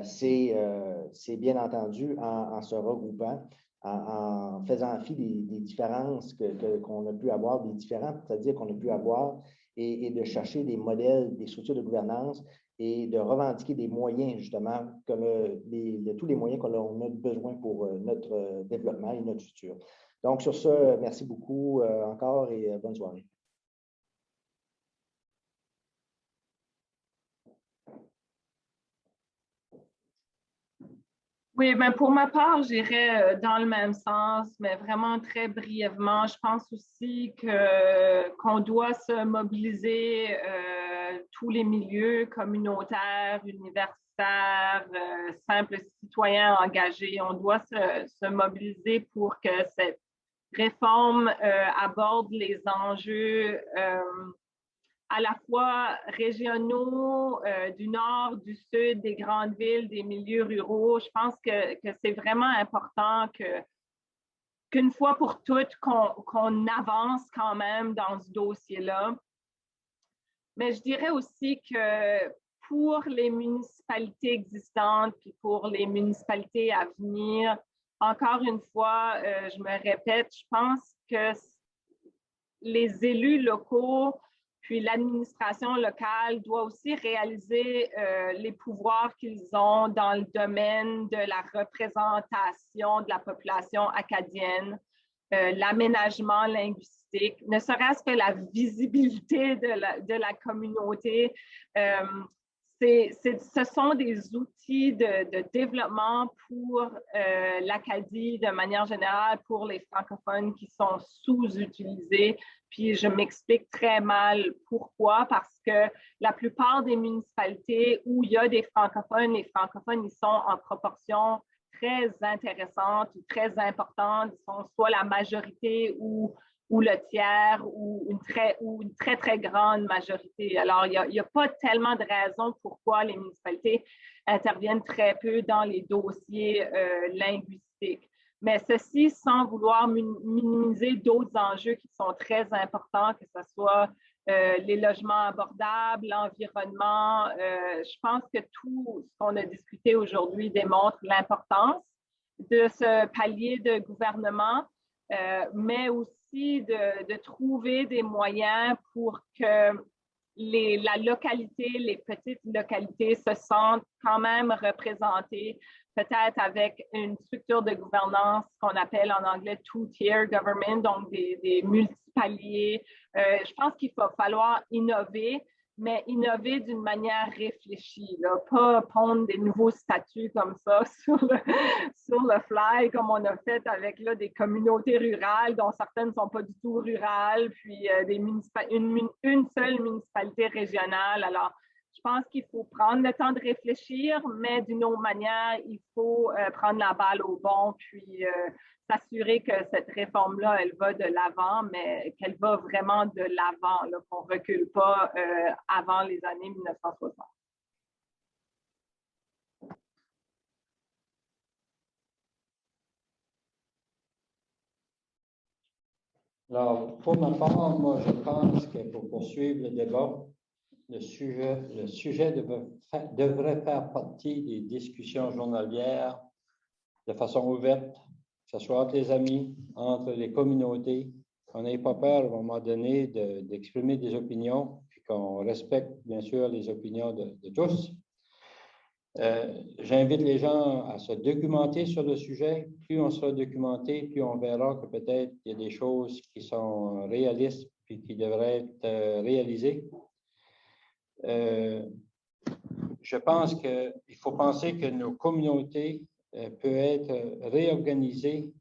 c'est bien entendu en se regroupant, en faisant fi des différences qu'on a pu avoir, des différents, c'est-à-dire qu'on a pu avoir, et de chercher des modèles, des structures de gouvernance et de revendiquer des moyens, justement, tous les moyens qu'on a besoin pour notre développement et notre futur. Donc, sur ce, merci beaucoup encore et bonne soirée. Oui, ben pour ma part, j'irais dans le même sens, mais vraiment très brièvement. Je pense aussi qu'on doit se mobiliser tous les milieux communautaires, universitaires, simples citoyens engagés. On doit se mobiliser pour que cette réforme aborde les enjeux à la fois régionaux, du nord, du sud, des grandes villes, des milieux ruraux. Je pense que c'est vraiment important qu'une fois pour toutes, qu'on avance quand même dans ce dossier-là. Mais je dirais aussi que pour les municipalités existantes, puis pour les municipalités à venir, encore une fois, je me répète, je pense que les élus locaux puis l'administration locale doit aussi réaliser les pouvoirs qu'ils ont dans le domaine de la représentation de la population acadienne, l'aménagement linguistique, ne serait-ce que la visibilité de la communauté. Ce sont des outils de développement pour l'Acadie de manière générale, pour les francophones qui sont sous-utilisés. Puis je m'explique très mal pourquoi, parce que la plupart des municipalités où il y a des francophones, les francophones, ils sont en proportion très intéressante ou très importante. Ils sont soit la majorité ou le tiers ou une très, très grande majorité. Alors, il n'y a pas tellement de raisons pourquoi les municipalités interviennent très peu dans les dossiers linguistiques. Mais ceci sans vouloir minimiser d'autres enjeux qui sont très importants, que ce soit les logements abordables, l'environnement. Je pense que tout ce qu'on a discuté aujourd'hui démontre l'importance de ce palier de gouvernement, mais aussi de trouver des moyens pour que la localité, les petites localités se sentent quand même représentées, peut-être avec une structure de gouvernance qu'on appelle en anglais two-tier government, donc des multipaliers. Je pense qu'il va falloir innover, mais innover d'une manière réfléchie, là, pas pondre des nouveaux statuts comme ça sur le fly, comme on a fait avec là, des communautés rurales, dont certaines ne sont pas du tout rurales, puis une seule municipalité régionale. Alors, je pense qu'il faut prendre le temps de réfléchir, mais d'une autre manière, il faut prendre la balle au bon, puis s'assurer que cette réforme-là, elle va de l'avant, mais qu'elle va vraiment de l'avant, qu'on ne recule pas avant les années 1960. Alors, pour ma part, moi, je pense que pour poursuivre le débat, le sujet devrait faire partie des discussions journalières de façon ouverte, que ce soit entre les amis, entre les communautés, qu'on n'ait pas peur à un moment donné d'exprimer des opinions, puis qu'on respecte bien sûr les opinions de tous. J'invite les gens à se documenter sur le sujet. Plus on sera documenté, plus on verra que peut-être il y a des choses qui sont réalistes puis qui devraient être réalisées. Je pense qu'il faut penser que nos communautés peuvent être réorganisées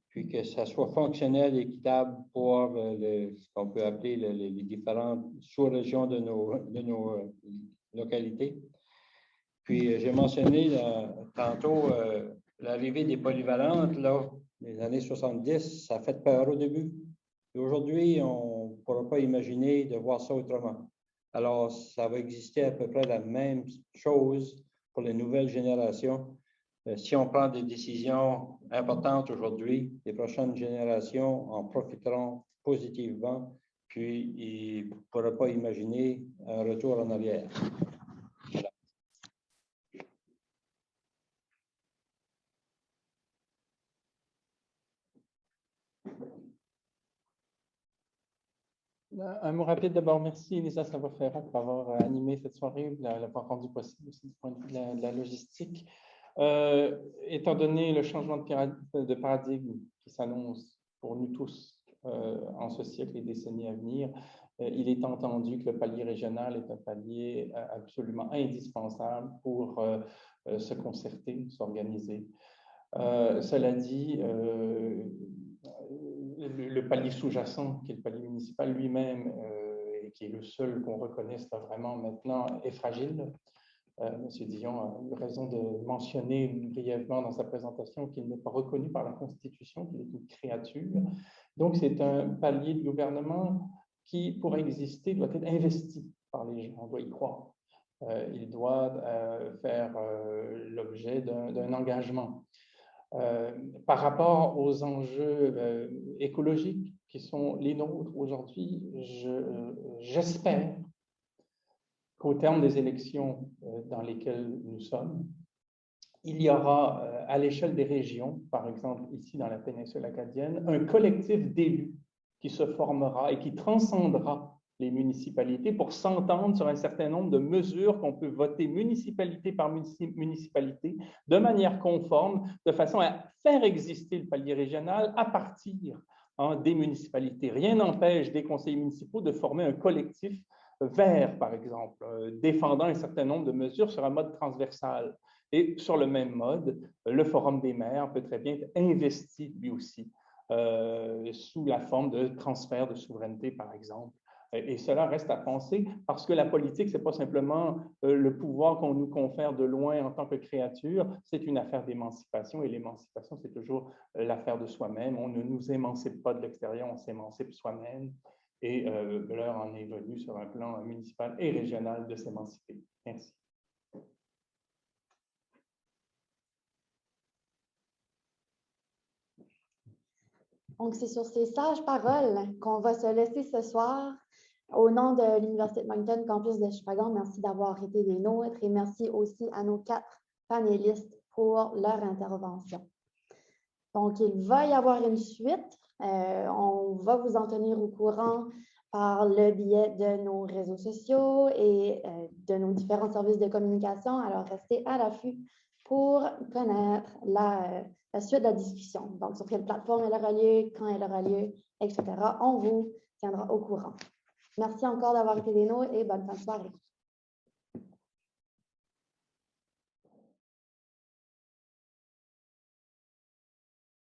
puis que ça soit fonctionnel et équitable pour ce qu'on peut appeler les différentes sous-régions de nos localités. Puis, j'ai mentionné tantôt l'arrivée des polyvalentes, là, les années 70, ça a fait peur au début. Et aujourd'hui, on ne pourra pas imaginer de voir ça autrement. Alors, ça va exister à peu près la même chose pour les nouvelles générations. Si on prend des décisions importantes aujourd'hui, les prochaines générations en profiteront positivement, puis ils ne pourront pas imaginer un retour en arrière. Un mot rapide d'abord. Merci, Elisa Savoie-Ferrat, pour avoir animé cette soirée, l'avoir rendu possible aussi du point de vue de la logistique. Étant donné le changement de paradigme qui s'annonce pour nous tous en ce siècle et décennies à venir, il est entendu que le palier régional est un palier absolument indispensable pour se concerter, s'organiser. Cela dit, le palier sous-jacent, qui est le palier municipal lui-même, et qui est le seul qu'on reconnaisse vraiment maintenant, est fragile. M. Dion a eu raison de mentionner brièvement dans sa présentation qu'il n'est pas reconnu par la Constitution, qu'il est une créature. Donc, c'est un palier de gouvernement qui, pour exister, doit être investi par les gens, on doit y croire. Il doit faire l'objet d'un engagement. Par rapport aux enjeux écologiques qui sont les nôtres aujourd'hui, j'espère qu'au terme des élections dans lesquelles nous sommes, il y aura à l'échelle des régions, par exemple ici dans la péninsule acadienne, un collectif d'élus qui se formera et qui transcendra les municipalités pour s'entendre sur un certain nombre de mesures qu'on peut voter municipalité par municipalité de manière conforme, de façon à faire exister le palier régional à partir des municipalités. Rien n'empêche des conseillers municipaux de former un collectif vert, par exemple, défendant un certain nombre de mesures sur un mode transversal. Et sur le même mode, le Forum des maires peut très bien être investi lui aussi sous la forme de transfert de souveraineté, par exemple. Et cela reste à penser parce que la politique, ce n'est pas simplement le pouvoir qu'on nous confère de loin en tant que créature, c'est une affaire d'émancipation et l'émancipation, c'est toujours l'affaire de soi-même. On ne nous émancipe pas de l'extérieur, on s'émancipe soi-même et l'heure en est venue sur un plan municipal et régional de s'émanciper. Merci. Donc, c'est sur ces sages paroles qu'on va se laisser ce soir. Au nom de l'Université de Moncton, campus de Shepparton, merci d'avoir été des nôtres et merci aussi à nos 4 panélistes pour leur intervention. Donc, il va y avoir une suite. On va vous en tenir au courant par le biais de nos réseaux sociaux et de nos différents services de communication. Alors, restez à l'affût pour connaître la suite de la discussion. Donc, sur quelle plateforme elle aura lieu, quand elle aura lieu, etc. On vous tiendra au courant. Merci encore d'avoir été des nôtres et bonne fin de soirée.